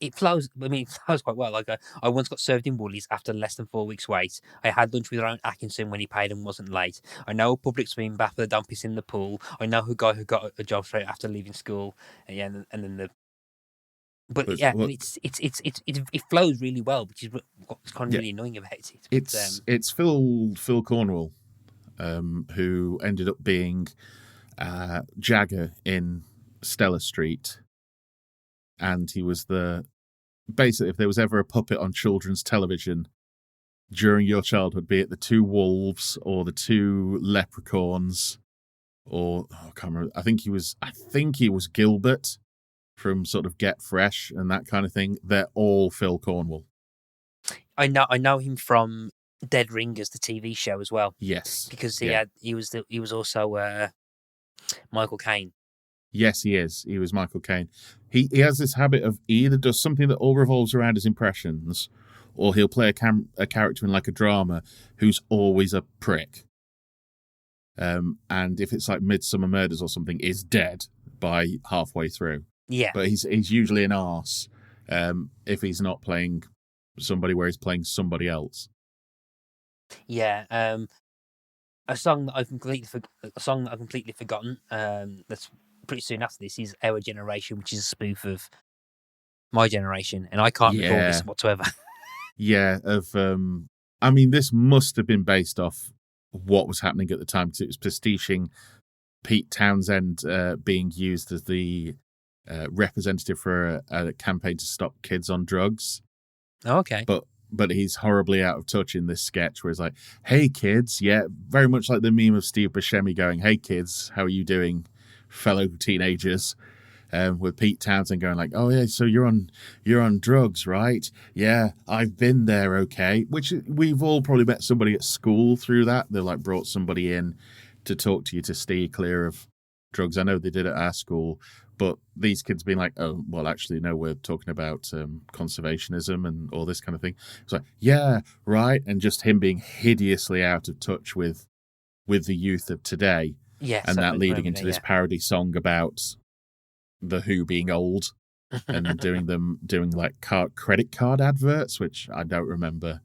it flows. I mean, it flows quite well. Like, I once got served in Woolies after less than 4 weeks' wait. I had lunch with Ryan Atkinson when he paid and wasn't late. I know a public swim bath with a dump piss in the pool. I know a guy who got a job straight after leaving school. And then the. But it flows really well, which is what's kind of really annoying about it. But, it's Phil Cornwall, who ended up being Jagger in Stella Street. And he was basically, if there was ever a puppet on children's television during your childhood, be it the two wolves or the two leprechauns, or I can't remember. I think he was Gilbert from sort of Get Fresh and that kind of thing. They're all Phil Cornwall. I know him from Dead Ringers, the TV show, as well. Yes, because he was also Michael Caine. Yes, he is. He was Michael Caine. He has this habit of he either does something that all revolves around his impressions, or he'll play a character in like a drama who's always a prick. And if it's like Midsummer Murders or something, is dead by halfway through. Yeah. But he's usually an arse if he's not playing somebody where he's playing somebody else. Yeah. A song that I've completely forgotten. That's pretty soon after this is Our Generation, which is a spoof of My Generation, and I can't recall this whatsoever. Yeah, I mean, this must have been based off what was happening at the time, because it was pastiching Pete Townsend being used as the representative for a campaign to stop kids on drugs. Oh, okay. But he's horribly out of touch in this sketch where he's like, hey kids, yeah, very much like the meme of Steve Buscemi going, hey kids, how are you doing, fellow teenagers? With Pete Townsend going like, oh yeah, so you're on drugs, right? Yeah, I've been there, okay. Which we've all probably met somebody at school through that. They like brought somebody in to talk to you to steer clear of drugs. I know they did at our school, but these kids being like, oh, well, actually, no, we're talking about conservationism and all this kind of thing. It's like, yeah, right. And just him being hideously out of touch with the youth of today. Yes, and that leading into this parody song about The Who being old and doing like credit card adverts, which I don't remember.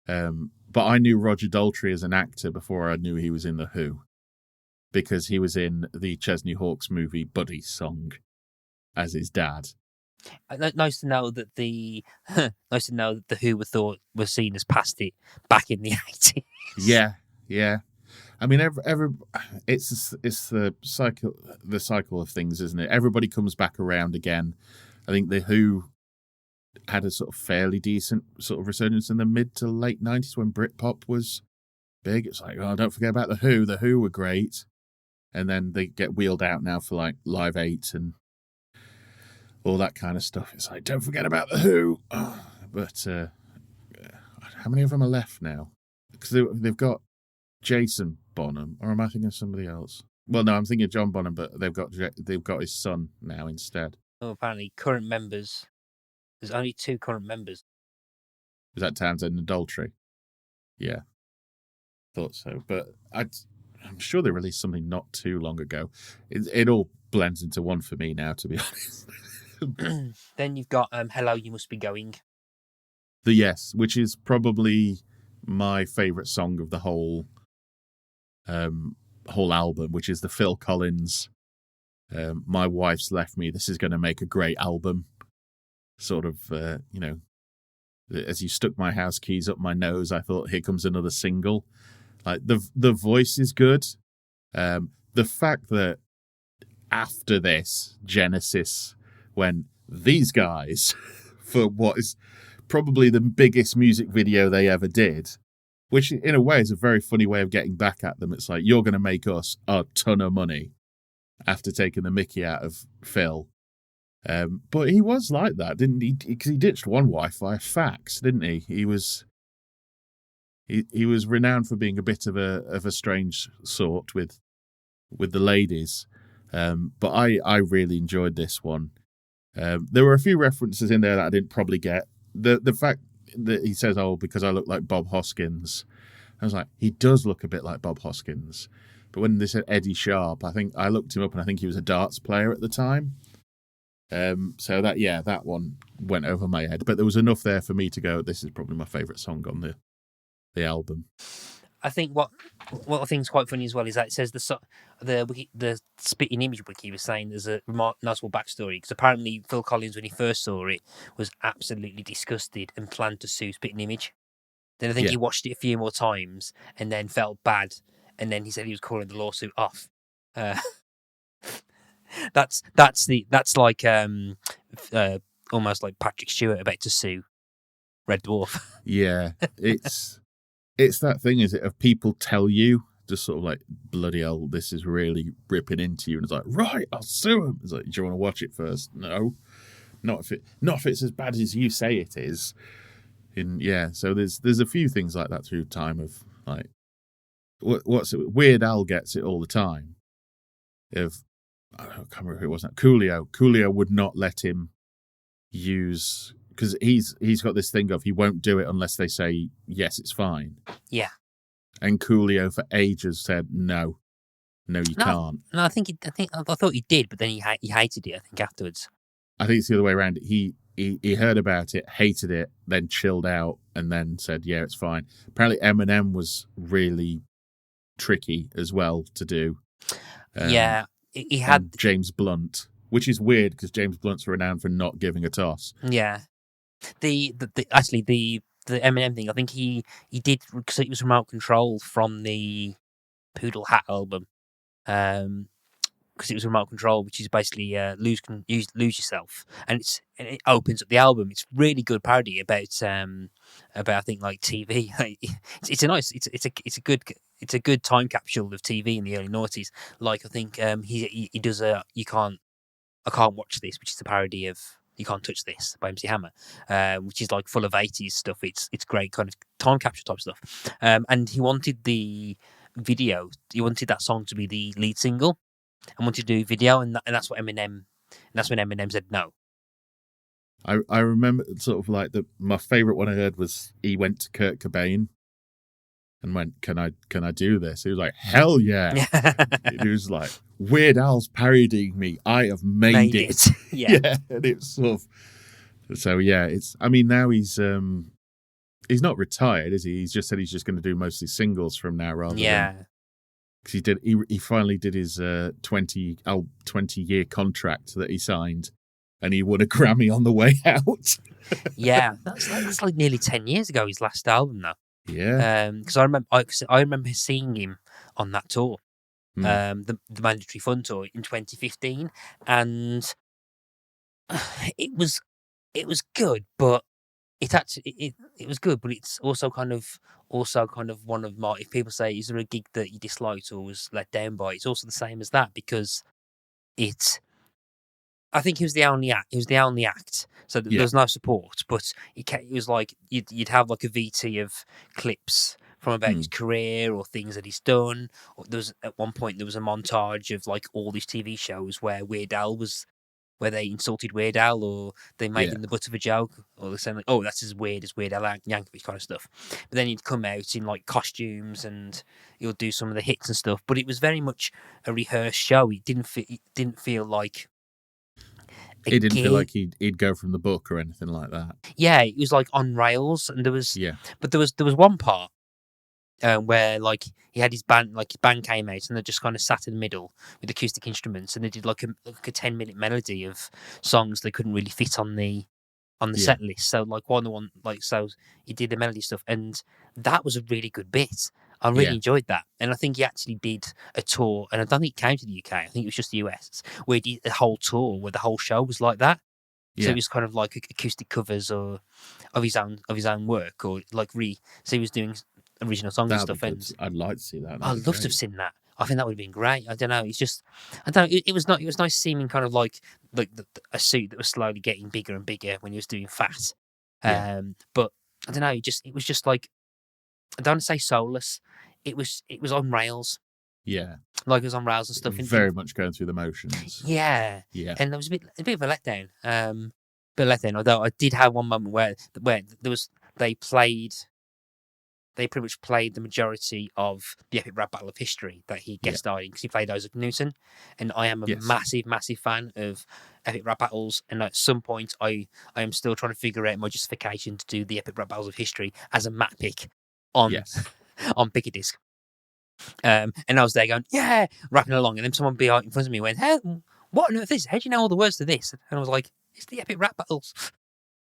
But I knew Roger Daltrey as an actor before I knew he was in The Who, because he was in the Chesney Hawkes movie Buddy Song as his dad. Nice to know that the Who were seen as past it back in the 80s. Yeah. I mean, it's the cycle of things, isn't it? Everybody comes back around again. I think The Who had a sort of fairly decent sort of resurgence in the mid to late 90s when Britpop was big. It's like, oh, don't forget about The Who. The Who were great. And then they get wheeled out now for like Live 8 and all that kind of stuff. It's like, don't forget about The Who. Oh, but how many of them are left now? Because they've got Jason Bonham, or am I thinking of somebody else? Well, no, I'm thinking of John Bonham, but they've got his son now instead. Oh, apparently current members. There's only 2 current members. Is that Townsend and Daltrey? Yeah, thought so. But I'm sure they released something not too long ago. It all blends into one for me now, to be honest. Then you've got Hello, You Must Be Going. The Yes, which is probably my favourite song of the whole album, which is the Phil Collins My Wife's Left Me, this is going to make a great album sort of, as you stuck my house keys up my nose, I thought, here comes another single. Like the voice is good. The fact that after this, Genesis went, these guys, for what is probably the biggest music video they ever did, which in a way is a very funny way of getting back at them. It's like, you're going to make us a ton of money after taking the mickey out of Phil. But he was like that, didn't he? Because he ditched one wife via fax, didn't he? He was renowned for being a bit of a strange sort with the ladies. But I really enjoyed this one. There were a few references in there that I didn't probably get. The fact that he says, oh, because I look like Bob Hoskins, I was like, he does look a bit like Bob Hoskins. But when they said Eddie Sharp, I think I looked him up and I think he was a darts player at the time. So that one went over my head. But there was enough there for me to go, this is probably my favourite song on the album. I think what I think is quite funny as well is that it says the Spitting Image wiki was saying there's a nice little backstory, because apparently Phil Collins, when he first saw it, was absolutely disgusted and planned to sue Spitting Image. Then I think he watched it a few more times and then felt bad, and then he said he was calling the lawsuit off. That's like almost like Patrick Stewart about to sue Red Dwarf. Yeah, it's that thing, is it, of people tell you, just sort of like, bloody hell, this is really ripping into you, and it's like, right, I'll sue him. It's like, do you want to watch it first? No, not if it's as bad as you say it is. So there's a few things like that through time of like, what's it? Weird Al gets it all the time. Of I can't remember who it was now. Coolio would not let him use, because he's got this thing of he won't do it unless they say yes, it's fine. Yeah. And Coolio for ages said no, you can't. No, I thought he did, but then he hated it. I think afterwards. I think it's the other way around. He heard about it, hated it, then chilled out, and then said, "Yeah, it's fine." Apparently, Eminem was really tricky as well to do. Yeah, he had James Blunt, which is weird because James Blunt's renowned for not giving a toss. Yeah, the Eminem thing. I think he did because it was remote control from the Poodle Hat album. Because it was remote control, which is basically lose yourself, and it opens up the album. It's really good parody about I think like TV. It's a good time capsule of TV in the early noughties. Like I think he does I Can't Watch This, which is a parody of You Can't Touch This by MC Hammer, which is like full of 80s stuff. It's great kind of time capture type stuff. And he wanted he wanted that song to be the lead single and wanted to do video, and that's when Eminem said no. I remember sort of like my favourite one I heard was he went to Kurt Cobain and went, Can I do this? He was like, hell yeah. He was like, Weird Al's parodying me. I have made it. Yeah. And it's sort of, so yeah, now he's not retired, is he? He's just said he's just going to do mostly singles from now rather than, because he finally did his 20-year contract that he signed, and he won a Grammy on the way out. Yeah, that's like nearly 10 years ago, his last album though. Yeah. Because I remember seeing him on that tour, the Mandatory Fun tour in 2015, and it was good, but it was good, but it's also kind of one of my, if people say, is there a gig that you disliked or was let down by, it's also the same as that, because I think he was the only act. So there was no support, but it was like you'd have like a VT of clips from about his career or things that he's done. Or at one point there was a montage of like all these TV shows where where they insulted Weird Al, or they made him the butt of a joke, or they're saying like, "Oh, that's as weird as Weird Al Yankovic," kind of stuff. But then he'd come out in like costumes and he'll do some of the hits and stuff. But it was very much a rehearsed show. It didn't feel like it didn't feel like he'd go from the book or anything like that. Yeah, it was like on rails, and there was one part where like he had his band came out, and they just kind of sat in the middle with acoustic instruments, and they did like a 10-minute melody of songs they couldn't really fit on the set list. So like so he did the melody stuff, and that was a really good bit. I really enjoyed that, and I think he actually did a tour, and I don't think it came to the UK. I think it was just the US, where he did a whole tour where the whole show was like that. So it was kind of like acoustic covers of his own work, or like so he was doing original songs and stuff. And I'd like to see that. I'd love to have seen that. I think that would have been great. I don't know. It's just, I don't know. It was nice seeing kind of like a suit that was slowly getting bigger and bigger when he was doing fat. But I don't know. It was just like, I don't want to say soulless. It was on rails. Yeah. Like it was on rails and stuff. Very much going through the motions. Yeah. Yeah. And there was a bit of a letdown. Although I did have one moment where they pretty much played the majority of the Epic Rap Battle of History that he guest starred in, because he played Isaac Newton, and I am a massive fan of Epic Rap Battles, and at some point I am still trying to figure out my justification to do the Epic Rap Battles of History as a map pick on on Pickadisc. And I was there going, rapping along, and then someone behind in front of me went, "Hey, what on earth is this? How do you know all the words to this?" And I was like, "It's the Epic Rap Battles."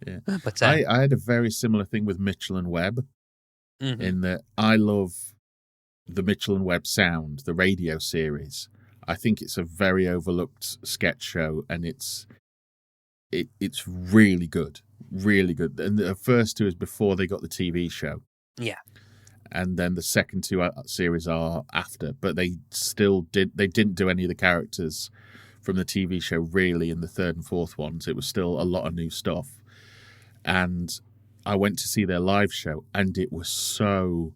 Yeah, but I had a very similar thing with Mitchell and Webb. In that I love the Mitchell and Webb sound, the radio series. I think it's a very overlooked sketch show, and it's really good, really good. And the first two is before they got the TV show. Yeah. And then the second two series are after, but they didn't do any of the characters from the TV show really in the third and fourth ones. It was still a lot of new stuff. And I went to see their live show, and it was so...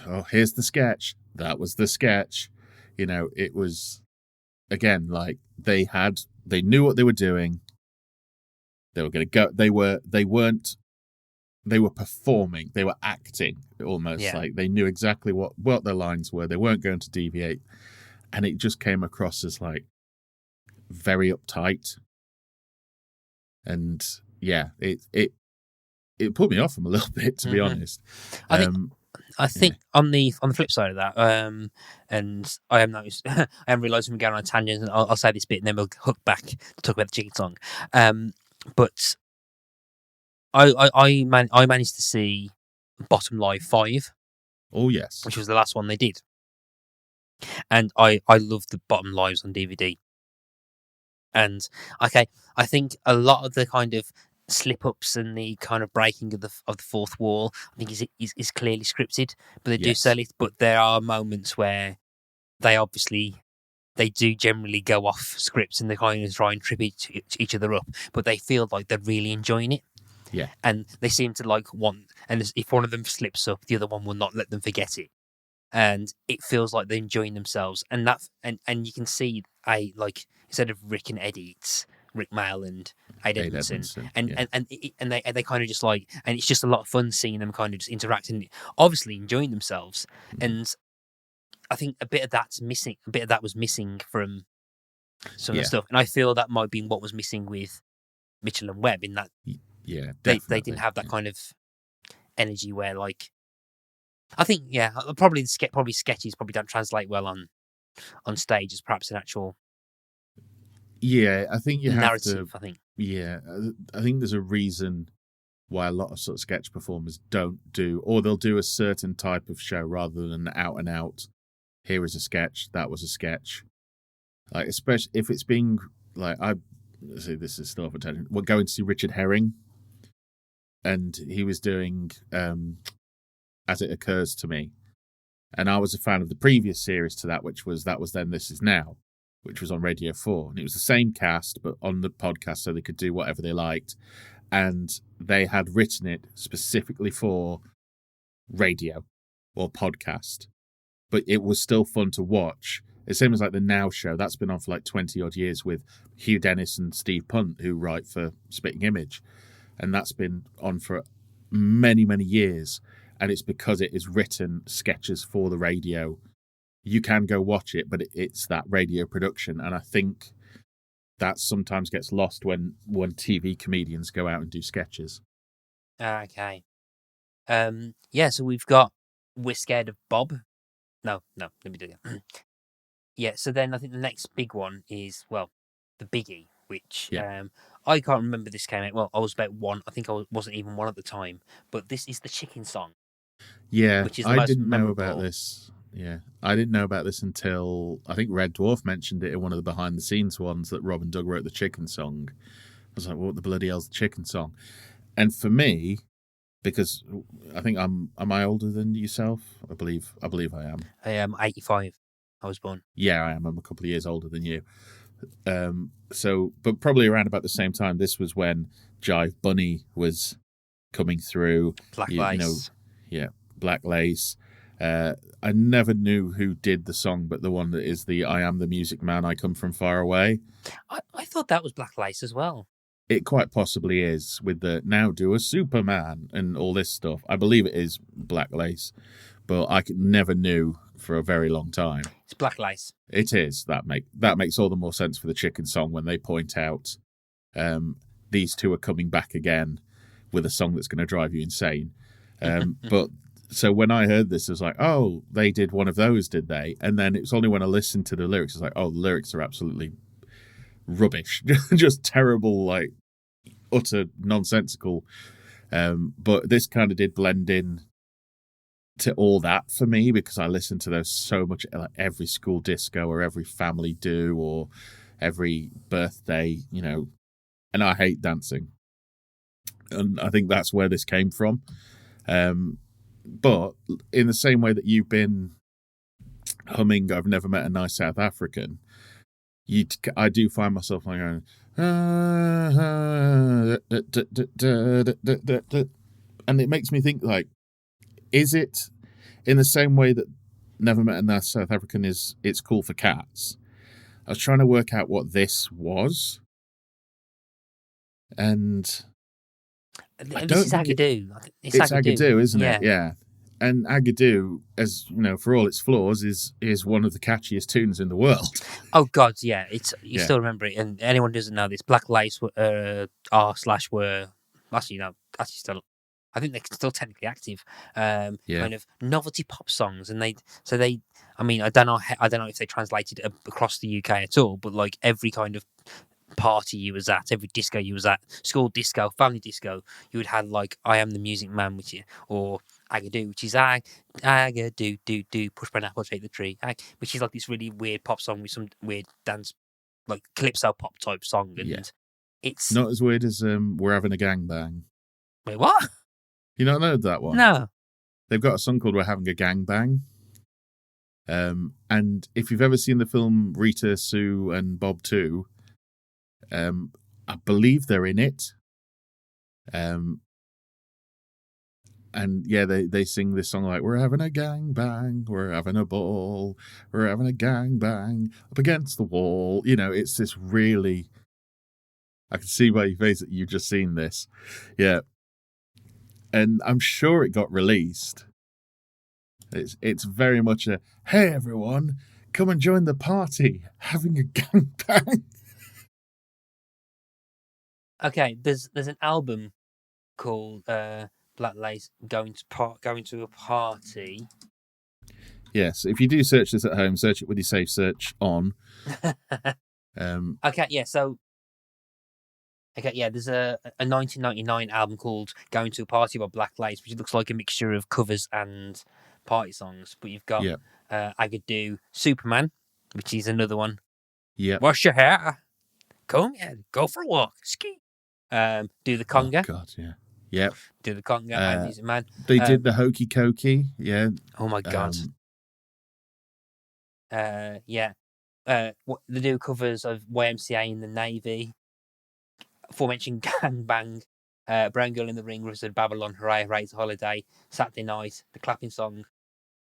Oh, here's the sketch. That was the sketch. You know, it was again, like they knew what they were doing. They were going to go. They weren't. They were performing. They were acting almost. Yeah. Like they knew exactly what their lines were. They weren't going to deviate, and it just came across as like very uptight. And yeah, it put me off them a little bit, to be honest. I think on the flip side of that, and I have noticed, I haven't realised we're going on a tangent, and I'll say this bit, and then we'll hook back to talk about the chicken song. But I managed to see Bottom Live 5. Oh yes, which was the last one they did, and I loved the Bottom Lives on DVD. And okay, I think a lot of the kind of slip ups and the kind of breaking of the fourth wall, I think is clearly scripted, but they do sell it. But there are moments where they do generally go off scripts and they kind of try and trip each other up, but they feel like they're really enjoying it. Yeah, and they seem to like and if one of them slips up, the other one will not let them forget it. And it feels like they're enjoying themselves, and you can see like instead of Rick and Eddie, it's Rick Mail and Aid Edmondson. And they kind of just like, and it's just a lot of fun seeing them kind of just interacting, obviously enjoying themselves. And I think a bit of that's missing. A bit of that was missing from some of the stuff, and I feel that might be what was missing with Mitchell and Webb in that. Yeah, they didn't have that kind of energy where like. I think, probably sketches probably don't translate well on stage as perhaps an actual. Yeah, I think you narrative, have to. I think. Yeah, I think there's a reason why a lot of sort of sketch performers don't do, or they'll do a certain type of show rather than out and out. Here is a sketch. That was a sketch. Like, especially if it's being like let's see, this is still off attention. We're going to see Richard Herring, and he was doing. As It Occurs to Me, and I was a fan of the previous series to that, which was That Was Then, This Is Now, which was on Radio 4, and it was the same cast but on the podcast, so they could do whatever they liked, and they had written it specifically for radio or podcast, but it was still fun to watch. The same as like the Now Show, that's been on for like 20 odd years with Hugh Dennis and Steve Punt, who write for Spitting Image, and that's been on for many years. And it's because it is written sketches for the radio. You can go watch it, but it's that radio production. And I think that sometimes gets lost when TV comedians go out and do sketches. Okay. So we've got We're Scared of Bob. No, let me do that. Yeah, so then I think the next big one is, well, the biggie, which I can't remember this came out. Well, I was about one. I think I wasn't even one at the time. But this is the chicken song. Yeah, which is I didn't know about this. Yeah, I didn't know about this until I think Red Dwarf mentioned it in one of the behind the scenes ones that Rob and Doug wrote the chicken song. I was like, what the bloody hell's the chicken song? And for me, because I think am I older than yourself? I believe I am. I am 85. I was born. Yeah, I am. I'm a couple of years older than you. But probably around about the same time. This was when Jive Bunny was coming through. Black Lace. Black Lace. I never knew who did the song, but the one that is the I Am the Music Man, I Come From Far Away. I thought that was Black Lace as well. It quite possibly is, with the Now Do a Superman and all this stuff. I believe it is Black Lace, but I never knew for a very long time. It's Black Lace. It is. That makes all the more sense for the chicken song when they point out these two are coming back again with a song that's going to drive you insane. But so when I heard this, I was like, oh, they did one of those, did they? And then it's only when I listened to the lyrics, I was like, oh, the lyrics are absolutely rubbish. Just terrible, like, utter nonsensical. But this kind of did blend in to all that for me, because I listened to those so much, like every school disco or every family do or every birthday, and I hate dancing. And I think that's where this came from. But in the same way that you've been humming I've Never Met a Nice South African, I do find myself like going, and it makes me think, like, is it in the same way that Never Met a Nice South African it's cool for cats? was trying to work out what this was, and This is Agadoo. it's Agadoo, isn't Yeah. it? Yeah. And Agadoo, as you know, for all its flaws, is one of the catchiest tunes in the world. Oh God, yeah. You still remember it, and anyone who doesn't know this, Black Lace were actually still. I think they're still technically active. Kind of novelty pop songs, and I don't know if they translated it across the UK at all, but like every kind of party you was at, every disco you was at, school disco, family disco, you would have like I Am the Music Man, or Agadoo, which is Agadoo do do push by an apple shake the tree, which is like this really weird pop song with some weird dance, like calypso pop type song, and it's not as weird as We're Having a Gangbang. Wait, what? You not know that one? No. They've got a song called We're Having a Gangbang. And if you've ever seen the film Rita, Sue and Bob 2, I believe they're in it. And yeah, they sing this song like, we're having a gangbang, we're having a ball, we're having a gangbang up against the wall. You know, it's this really, I can see by your face that you've just seen this. Yeah. And I'm sure it got released. It's very much a, hey everyone, come and join the party, having a gangbang. Okay, there's an album called Black Lace going to a party. Yes, if you do search this at home, search it with your safe search on. There's a 1999 album called Going to a Party by Black Lace, which looks like a mixture of covers and party songs. But you've got Agadoo, Superman, which is another one. Yeah. Wash your hair. Come here, go for a walk. Ski. Do the conga. Oh, God, yeah. Yep. Do the conga, Music Man. They did the Hokey Cokey, yeah. Oh my God. They do covers of YMCA in the Navy. Aforementioned Gangbang, Brown Girl in the Ring, Wizard Babylon, Hooray, Hooray, Holiday, Saturday Night, The Clapping Song,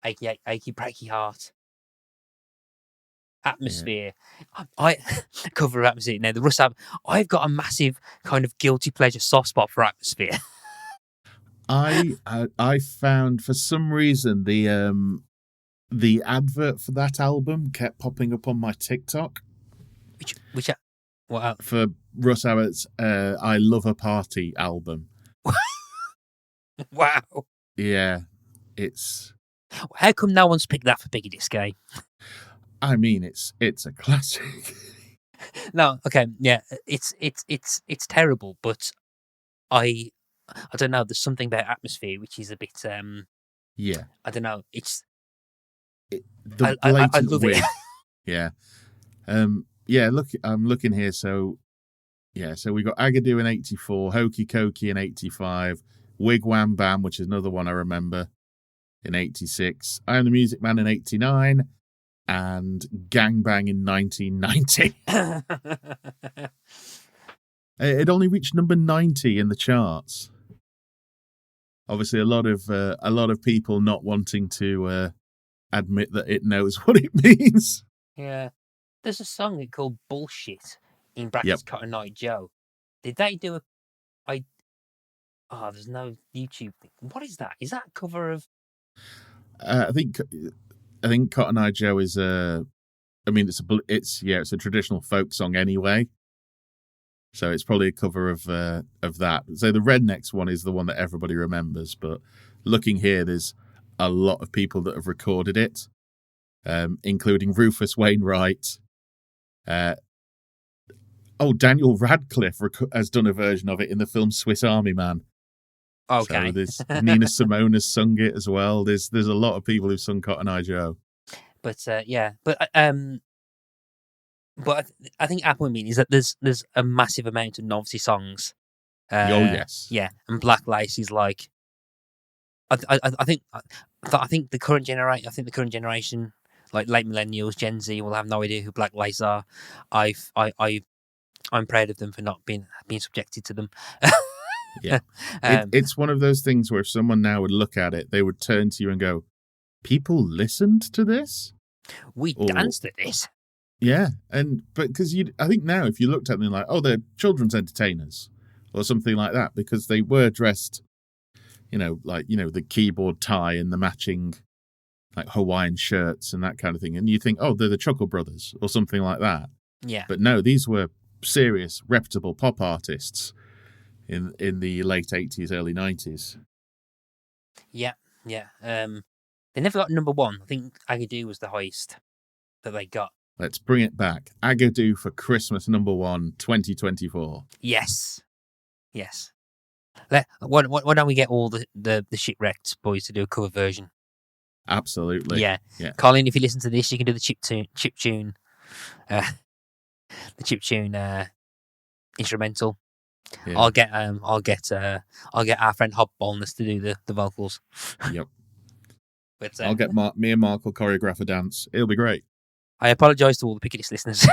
Achy Breaky Heart, Atmosphere. Yeah. I cover of Atmosphere. Now the Russ I've got a massive kind of guilty pleasure soft spot for Atmosphere. I found for some reason the advert for that album kept popping up on my TikTok. Which what? For Russ Abbott's I Love a Party album. Wow. Yeah, it's. How come no one's picked that for Biggie Disco? I mean, it's a classic. No, okay, yeah, it's terrible, but I don't know. There's something about Atmosphere which is a bit. Yeah. I don't know. The blatant I love wig. it. Yeah. Yeah. Look, I'm looking here. So, yeah. So we got Agadoo in '84, Hokey Cokey in '85, Wig Wham Bam, which is another one I remember, in '86. I Am the Music Man in '89. And Gangbang in 1990. It only reached number 90 in the charts. Obviously, a lot of people not wanting to admit that it knows what it means. Yeah, there's a song called "Bullshit" in brackets. Cotton Eye Joe. Did they do a? There's no YouTube thing. What is that? Is that a cover of? I think Cotton Eye Joe is it's a traditional folk song anyway. So it's probably a cover of that. So the Rednecks one is the one that everybody remembers, but looking here, there's a lot of people that have recorded it, including Rufus Wainwright. Daniel Radcliffe has done a version of it in the film Swiss Army Man. Okay. So there's Nina Simone has sung it as well. There's a lot of people who've sung Cotton Eye Joe. But I think our point is that there's a massive amount of novelty songs. Yes. Yeah, and Black Lace is like. I think the current generation, like late millennials, Gen Z, will have no idea who Black Lace are. I'm proud of them for not being subjected to them. Yeah, it's one of those things where if someone now would look at it, they would turn to you and go, "People listened to this? We danced at this." Yeah, but because I think now if you looked at them like, oh, they're children's entertainers or something like that, because they were dressed, the keyboard tie and the matching like Hawaiian shirts and that kind of thing, and you think, oh, they're the Chuckle Brothers or something like that. Yeah. But no, these were serious, reputable pop artists in the late 80s, early 90s. Yeah. They never got number one. I think Agadoo was the highest that they got. Let's bring it back. Agadoo for Christmas number 1, 2024. Yes. Why don't we get all the Shipwrecked boys to do a cover version? Absolutely. Yeah. Yeah. Colin, if you listen to this, you can do the chip tune, instrumental. Yeah. I'll get our friend Hob Bolness to do the vocals. Yep. But I'll get me and Mark will choreograph a dance. It'll be great. I apologise to all the Piccadilly listeners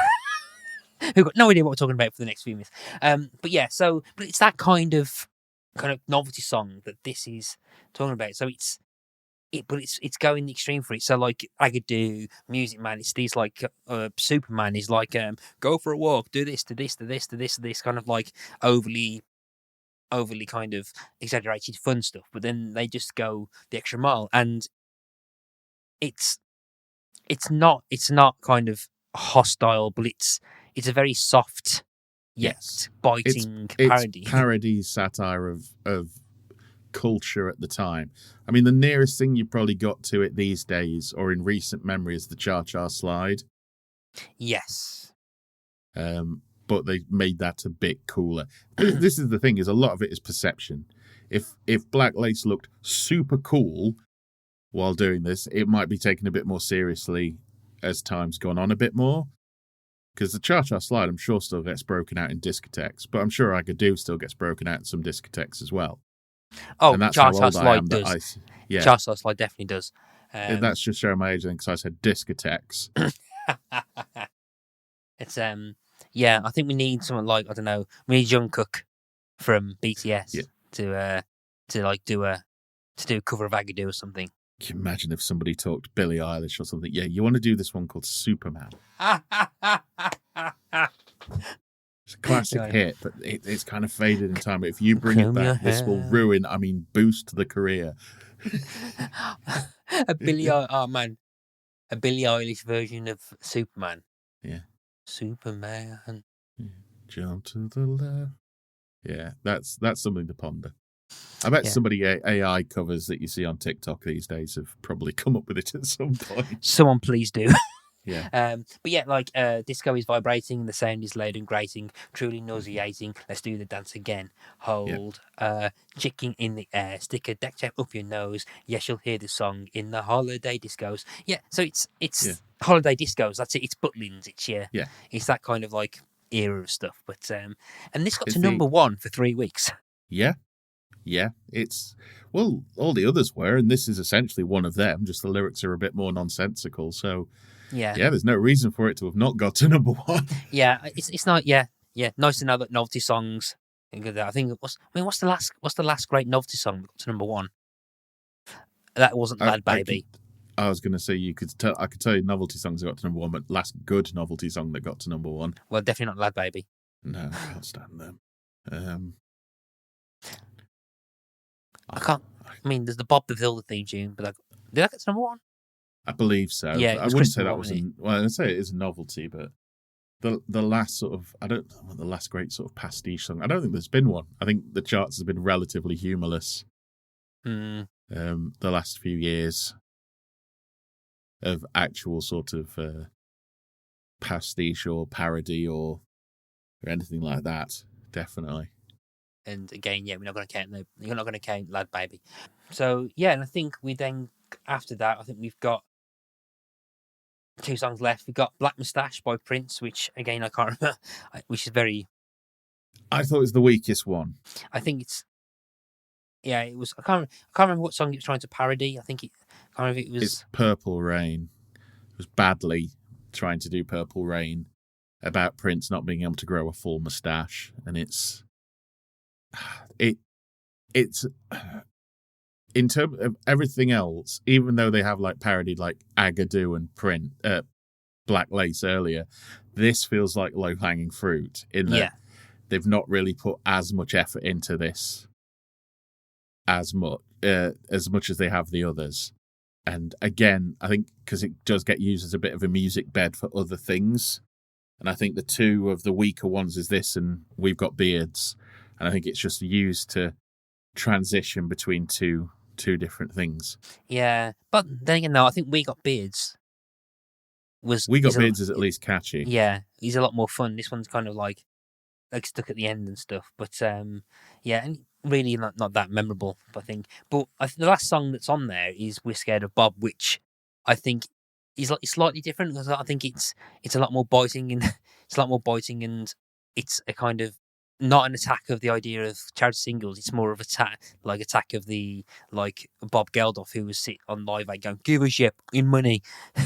who got no idea what we're talking about for the next few minutes. But it's that kind of novelty song that this is talking about. So it's going the extreme for it. So like Agadoo, Music Man, it's these like Superman is like go for a walk, do this, to this, to this, to this, to this, kind of like overly kind of exaggerated fun stuff. But then they just go the extra mile, and it's not kind of hostile, but it's a very soft yet biting parody. It's parody satire of culture at the time. I mean, the nearest thing you probably got to it these days, or in recent memory, is the Cha-Cha Slide. Yes. But they made that a bit cooler. This is the thing: is a lot of it is perception. If Black Lace looked super cool while doing this, it might be taken a bit more seriously as time's gone on a bit more. Because the Cha-Cha Slide, I'm sure, still gets broken out in discotheques, but I'm sure Agadoo still gets broken out in some discotheques as well. Oh, Cha-Cha Slide does. Cha-Cha Slide definitely does. That's just showing my age, because I said discotheques. It's I think we need someone like, I don't know, we need Jungkook from BTS to do a cover of Agadoo or something. Can you imagine if somebody talked Billie Eilish or something? Yeah, you want to do this one called Superman. It's a classic hit, but it's kind of faded in time. But if you bring it back, this will boost the career. A Billie Eilish version of Superman. Yeah. Superman. Jump to the left. Yeah, that's something to ponder. I bet somebody AI covers that you see on TikTok these days have probably come up with it at some point. Someone please do. Yeah. But yeah, like disco is vibrating, the sound is loud and grating, truly nauseating. Let's do the dance again. Hold, chicken in the air, stick a deck chair up your nose. Yes, you'll hear the song in the holiday discos. Yeah, so it's holiday discos. That's it. It's Butlins. It's that kind of like era of stuff. But and this got to number one for 3 weeks. Yeah. Yeah, all the others were, and this is essentially one of them, just the lyrics are a bit more nonsensical, so there's no reason for it to have not got to number one. Yeah, it's not, nice to know that novelty songs, I think, what's the last great novelty song that got to number one? That wasn't Lad Baby. I was going to say, I could tell you novelty songs that got to number one, but last good novelty song that got to number one. Well, definitely not Lad Baby. No, I can't stand them. There's the Bob the Builder theme tune, but did that get to number one? I believe so. Yeah, I wouldn't say that was I'd say it is a novelty, but the last sort of, I don't know, the last great sort of pastiche song, I don't think there's been one. I think the charts has been relatively humorless the last few years of actual sort of pastiche or parody or anything like that, definitely. And again, we're not going to count. You're not going to count Lad Baby. So and I think we then after that, I think we've got 2 songs left. We've got Black Moustache by Prince, which again I can't remember, which is very. I thought it was the weakest one. I think it's. Yeah, it was. I can't remember what song it was trying to parody. I think it. I can't remember if it was. It's Purple Rain. It was badly trying to do Purple Rain about Prince not being able to grow a full moustache, and it's in terms of everything else, even though they have like parodied like Agadoo and black lace earlier. This feels like low-hanging fruit in that Yeah. they've not really put as much effort into this as much as they have the others. And again, I think because it does get used as a bit of a music bed for other things. And I think the two of the weaker ones is this and We've Got Beards. And I think it's just used to transition between two different things. Yeah. But then again, no, I think We Got Beards We Got Beards is at least catchy. Yeah, he's a lot more fun. This one's kind of like stuck at the end and stuff. But yeah, and really not that memorable, I think. But the last song that's on there is We're Scared of Bob, which I think is like slightly different because I think it's a lot more biting and it's a lot more biting and it's a kind of not an attack of the idea of charity singles. It's more of attack of the like Bob Geldof who was sit on Live Aid going, "Give us your fucking money."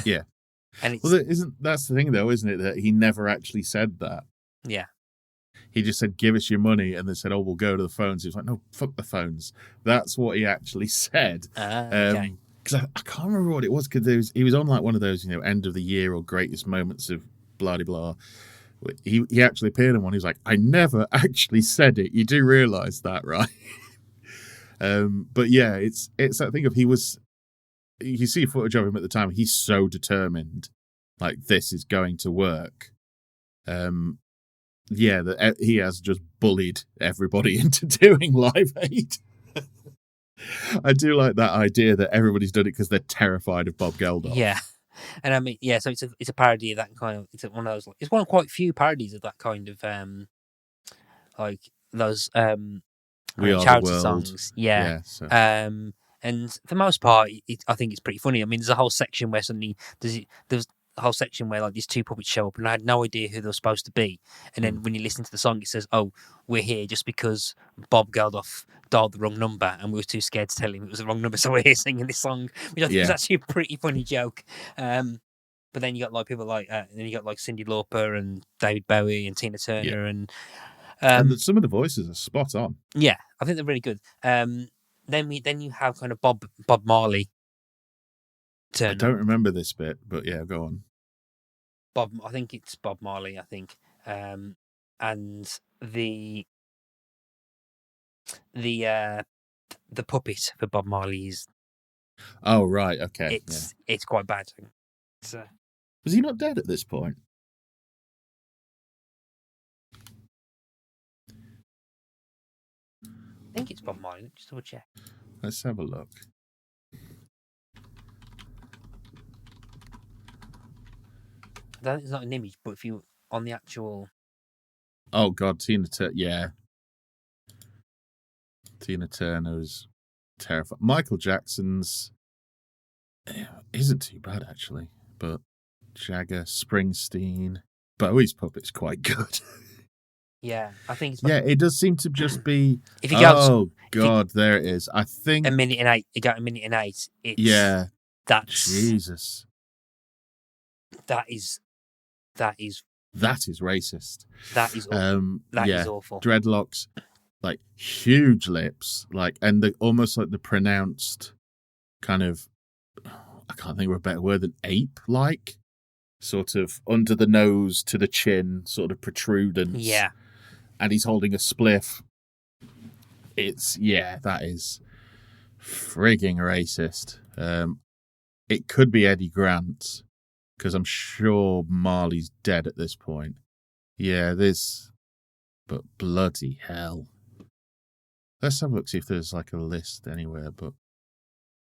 Yeah. And it's, well, that's the thing though, isn't it? That he never actually said that. Yeah. He just said, "Give us your money," and they said, "Oh, we'll go to the phones." He was like, "No, fuck the phones." That's what he actually said. Okay. Because I can't remember what it was. Because he was on like one of those, end of the year or greatest moments of blah de blah. He actually appeared in one. He was like, "I never actually said it." You do realise that, right? But yeah, it's that thing of you see footage of him at the time. He's so determined, like this is going to work. Yeah, that he has just bullied everybody into doing Live Aid. I do like that idea that everybody's done it because they're terrified of Bob Geldof. Yeah, and I mean, yeah. So it's a parody of that kind of. It's one of those. It's one of quite few parodies of that kind of like those We Are charity the World. songs. Yeah. So. And for the most part, I think it's pretty funny. I mean, there's a whole section where suddenly there's a whole section where like these two puppets show up, and I had no idea who they were supposed to be. And then when you listen to the song, it says, "Oh, we're here just because Bob Geldof dialed the wrong number, and we were too scared to tell him it was the wrong number, so we're here singing this song," which I think is actually a pretty funny joke. But then you got like people like Cyndi Lauper and David Bowie and Tina Turner and some of the voices are spot on. Yeah, I think they're really good. Then you have kind of Bob Marley. I don't remember this bit, but yeah, go on. I think it's Bob Marley. I think, and the puppet for Bob Marley is. Oh right, okay. It's quite bad. Was he not dead at this point? I think it's Bob Marley. Just double check. Let's have a look. I don't think it's not an image, but if you on the actual. Oh God, Tina Turner. Yeah, Tina Turner's terrifying. Michael Jackson's isn't too bad actually, but Jagger, Springsteen, Bowie's puppet's quite good. Yeah, I think it's. Yeah, it does seem to just be. If you go, there it is. I think a minute and 8. You got a minute and 8. It's, that's Jesus. That is racist. That is awful. That is awful. Dreadlocks, like huge lips, like and almost like the pronounced kind of. I can't think of a better word than ape-like, sort of under the nose to the chin, sort of protrudence. Yeah. And he's holding a spliff. That is frigging racist. It could be Eddie Grant, because I'm sure Marley's dead at this point. Yeah, but bloody hell. Let's have a look, see if there's like a list anywhere, but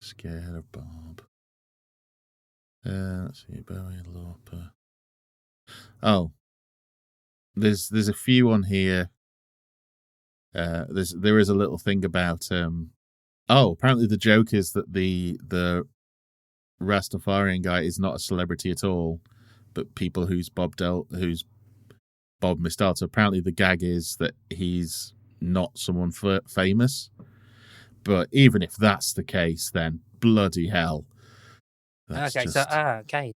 Scared of Bob. Let's see, Bowie, Lauper. Oh. There's a few on here. There is a little thing about apparently the joke is that the Rastafarian guy is not a celebrity at all, but people who's Bob missed out. So apparently the gag is that he's not someone famous. But even if that's the case, then bloody hell. Okay.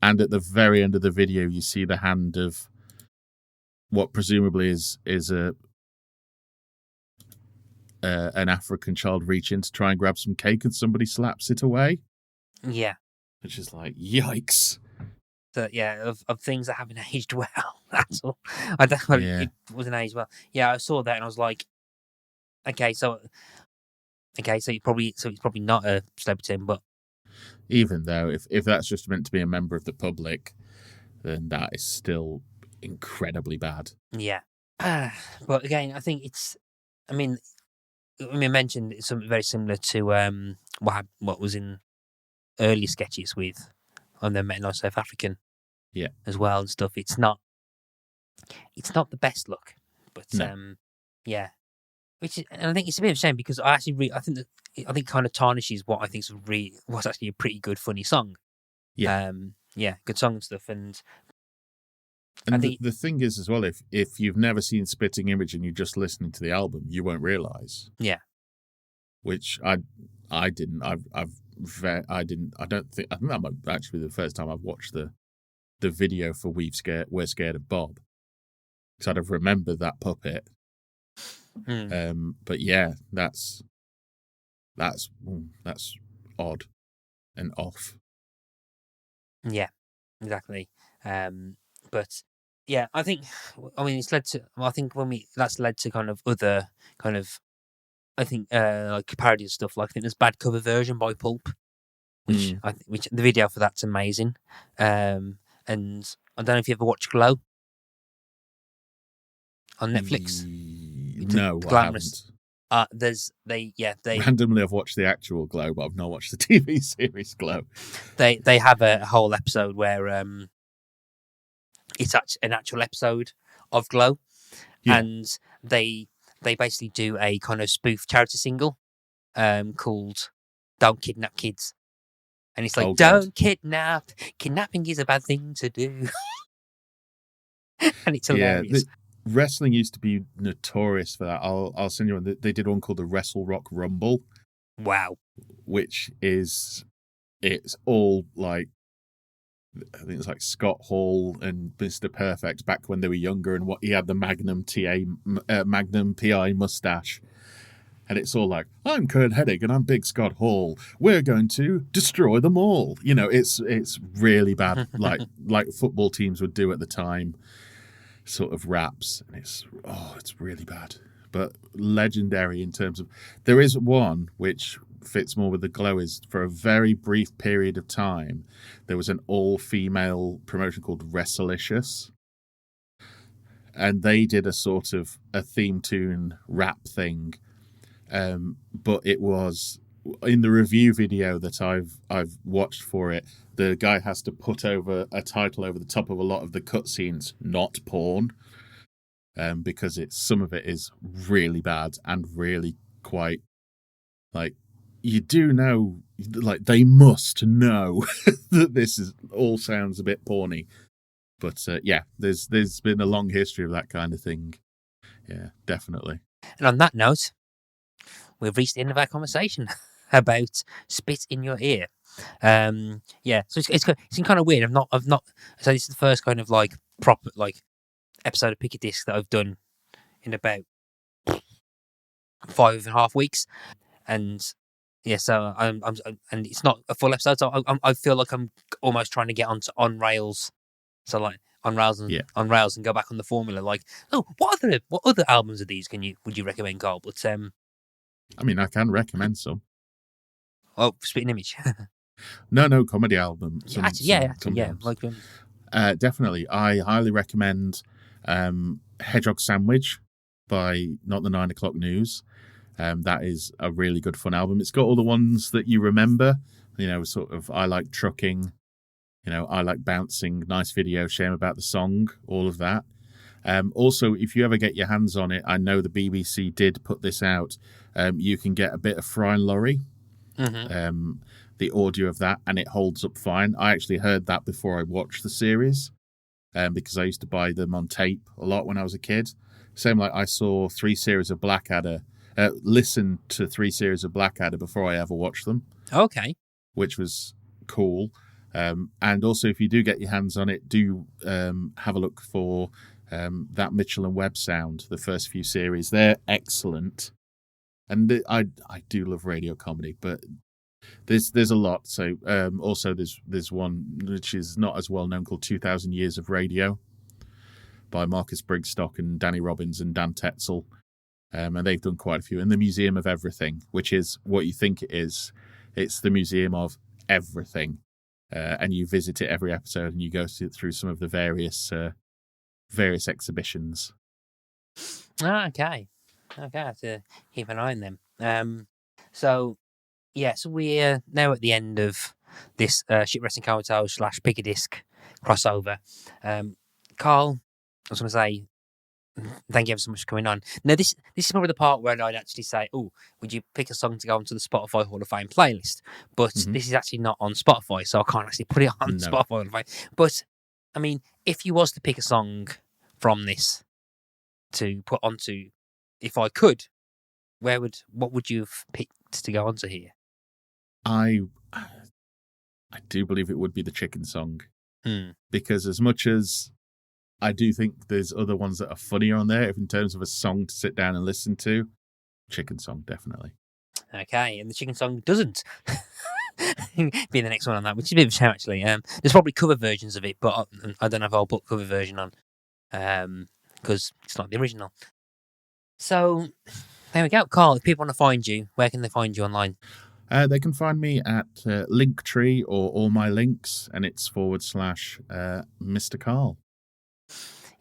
And at the very end of the video, you see the hand of what presumably is an African child reach in to try and grab some cake, and somebody slaps it away. Yeah, which is like yikes. of things that haven't aged well. That's all. Yeah. It wasn't aged well. Yeah, I saw that and I was like, okay, so it's probably not a celebrity, but Even though, if that's just meant to be a member of the public, then that is still incredibly bad. yeah. But again, I think it's. I mean, I mentioned it's something very similar to what was in early sketches with on the Met South African, Yeah. as well and stuff. It's not the best look, but No. yeah, and I think it's a bit of a shame because I actually I think it kind of tarnishes what I think was actually a pretty good funny song. Yeah. Good song and stuff, and And I think the thing is as well, if you've never seen Spitting Image and you're just listening to the album, you won't realise. Yeah. Which I didn't. I didn't. I think that might actually be the first time I've watched the video for We're Scared of Bob, because I'd have remembered that puppet. But yeah, that's odd and off. Yeah, exactly. But yeah, I think it's led to. I think that's led to kind of other kind of. I think like parody and stuff. Like I think there's Bad Cover Version by Pulp, which the video for that's amazing. And I don't know if you ever watched Glow on Netflix. No, I haven't. They Randomly I've watched the actual Glow, but I've not watched the TV series Glow. They have a whole episode where it's an actual episode of Glow, and they basically do a kind of spoof charity single called "Don't Kidnap Kids," and it's like, "Don't kidnap. Kidnapping is a bad thing to do," and it's hilarious. Wrestling used to be notorious for that. I'll send you one. They did one called the Wrestle Rock Rumble. Wow. Which it's all like, I think it's like Scott Hall and Mr. Perfect back when they were younger, and what he had the Magnum PI mustache. And it's all like, I'm Kurt Hennig and I'm Big Scott Hall. We're going to destroy them all. You know, it's really bad, like football teams would do at the time, sort of raps. And it's really bad. But legendary in terms of... There is one which fits more with the Glow, is for a very brief period of time, there was an all-female promotion called Wrestlicious. And they did a sort of a theme tune rap thing. But it was in the review video that I've watched for it, the guy has to put over a title over the top of a lot of the cutscenes, not porn, because some of it is really bad and really quite, like, you do know, like, they must know that this all sounds a bit porny. But yeah, there's been a long history of that kind of thing. Yeah, definitely. And on that note, we've reached the end of our conversation about Spit in Your Ear. Yeah, so it's kind of weird. I've not. So this is the first kind of like proper like episode of Pick a Disc that I've done in about 5.5 weeks, and yeah, so I'm and it's not a full episode. So I feel like I'm almost trying to get onto On Rails. So like on Rails and go back on the formula. Like, what other albums of these would you recommend, Carl? But I mean, I can recommend some. Oh, Spitting Image. No, comedy album. Definitely. I highly recommend Hedgehog Sandwich by Not the 9 O'Clock News. That is a really good fun album. It's got all the ones that you remember, you know, sort of I Like Trucking, you know, I Like Bouncing, Nice Video, Shame About the Song, all of that. Also, if you ever get your hands on it, I know the BBC did put this out, you can get a bit of Fry and Laurie, the audio of that, and it holds up fine. I actually heard that before I watched the series, because I used to buy them on tape a lot when I was a kid. Same like I saw 3 series of Blackadder, listened to 3 series of Blackadder before I ever watched them. Okay. Which was cool. And also, if you do get your hands on it, do have a look for that Mitchell and Webb sound, the first few series. They're excellent. And I do love radio comedy, but There's a lot. So also there's one which is not as well known called 2000 Years of Radio by Marcus Brigstock and Danny Robbins and Dan Tetzel. And they've done quite a few. And the Museum of Everything, which is what you think it is. It's the museum of everything. And you visit it every episode and you go through some of the various exhibitions. Okay. I have to keep an eye on them. So we're now at the end of this Shipwrecked and Comatose / Pick a Disc crossover. Carl, I was going to say, thank you ever so much for coming on. Now, this is probably the part where I'd actually say, oh, would you pick a song to go onto the Spotify Hall of Fame playlist? But this is actually not on Spotify, so I can't actually put it on Spotify Hall of Fame. But, I mean, if you was to pick a song from this to put onto, if I could, what would you have picked to go onto here? I do believe it would be the Chicken Song. Because as much as I do think there's other ones that are funnier on there, if in terms of a song to sit down and listen to, Chicken Song, definitely. Okay, and the Chicken Song doesn't be the next one on that, which is a bit of a shame, actually. There's probably cover versions of it, but I don't know if I'll put cover version on, because it's not the original. So, there we go. Carl, if people want to find you, where can they find you online? They can find me at Linktree or all my links, and it's / Mr. Carl.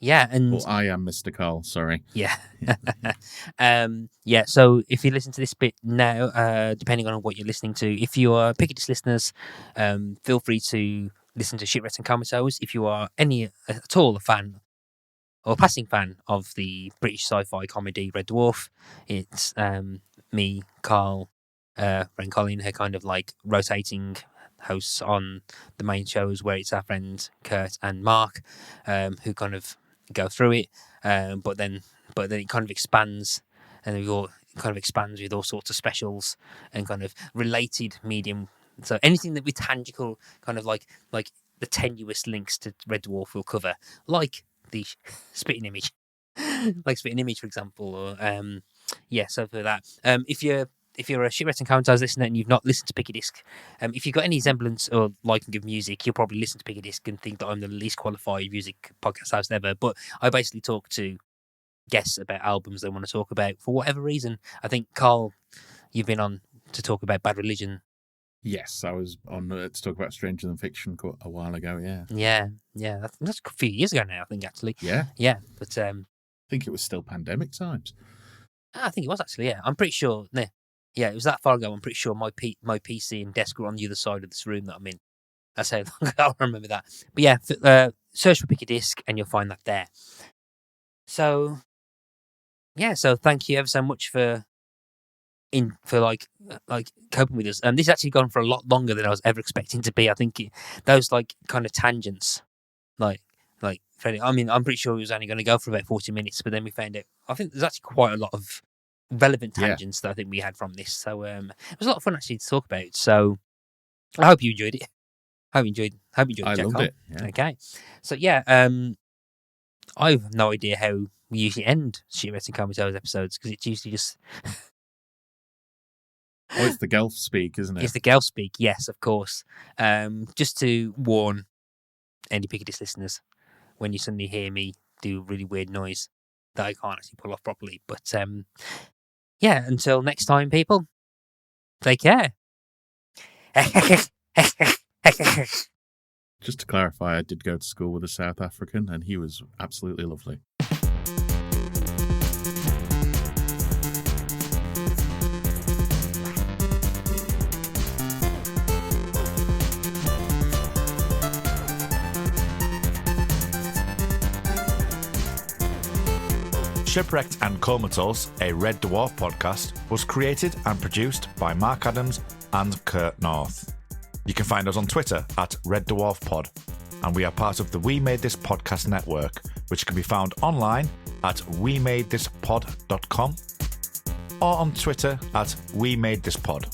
Yeah, and well, I am Mr. Carl. Sorry. Yeah, So if you listen to this bit now, depending on what you're listening to, if you are Pick a Disc listeners, feel free to listen to Shipwrecked and Comatose. If you are at all a fan or a passing fan of the British sci-fi comedy Red Dwarf, it's me, Carl, and Colin, who kind of like rotating hosts on the main shows, where it's our friends Kurt and Mark, who kind of go through it, but then it kind of expands, and it kind of expands with all sorts of specials and kind of related medium. So anything that with tangible, kind of like the tenuous links to Red Dwarf will cover, like the Spitting Image, for example, or so for that. If you're a Shipwrecked and Comatose listener and you've not listened to Pick a Disc, if you've got any semblance or liking of music, you'll probably listen to Pick a Disc and think that I'm the least qualified music podcast host ever. But I basically talk to guests about albums they want to talk about for whatever reason. I think, Carl, you've been on to talk about Bad Religion. Yes, I was on to talk about Stranger Than Fiction a while ago, Yeah. That's a few years ago now, I think, actually. Yeah. But I think it was still pandemic times. I think it was, actually, yeah. I'm pretty sure... Yeah, it was that far ago. I'm pretty sure my PC and desk were on the other side of this room that I'm in. That's how long I remember that. But yeah, search for Pick a Disc and you'll find that there. So thank you ever so much for coping with us. This has actually gone for a lot longer than I was ever expecting to be. I think those kind of tangents, Freddie. I mean, I'm pretty sure it was only going to go for about 40 minutes, but then we found out. I think there's actually quite a lot of relevant tangents that I think we had from this. So it was a lot of fun actually to talk about. So I hope you enjoyed it. Hope you enjoyed it. I loved it. Yeah. Okay. So I have no idea how we usually end Shipwrecked and Comatose episodes, because it's usually just it's the Gelf speak, isn't it? It's the Gelf speak, yes, of course. Just to warn any Pick a Disc listeners, when you suddenly hear me do a really weird noise that I can't actually pull off properly. But until next time, people, take care. Just to clarify, I did go to school with a South African, and he was absolutely lovely. Shipwrecked and Comatose, a Red Dwarf podcast, was created and produced by Mark Adams and Kurt North. You can find us on Twitter at Red Dwarf Pod, and we are part of the We Made This Podcast network, which can be found online at wemadethispod.com or on Twitter at We Made This Pod.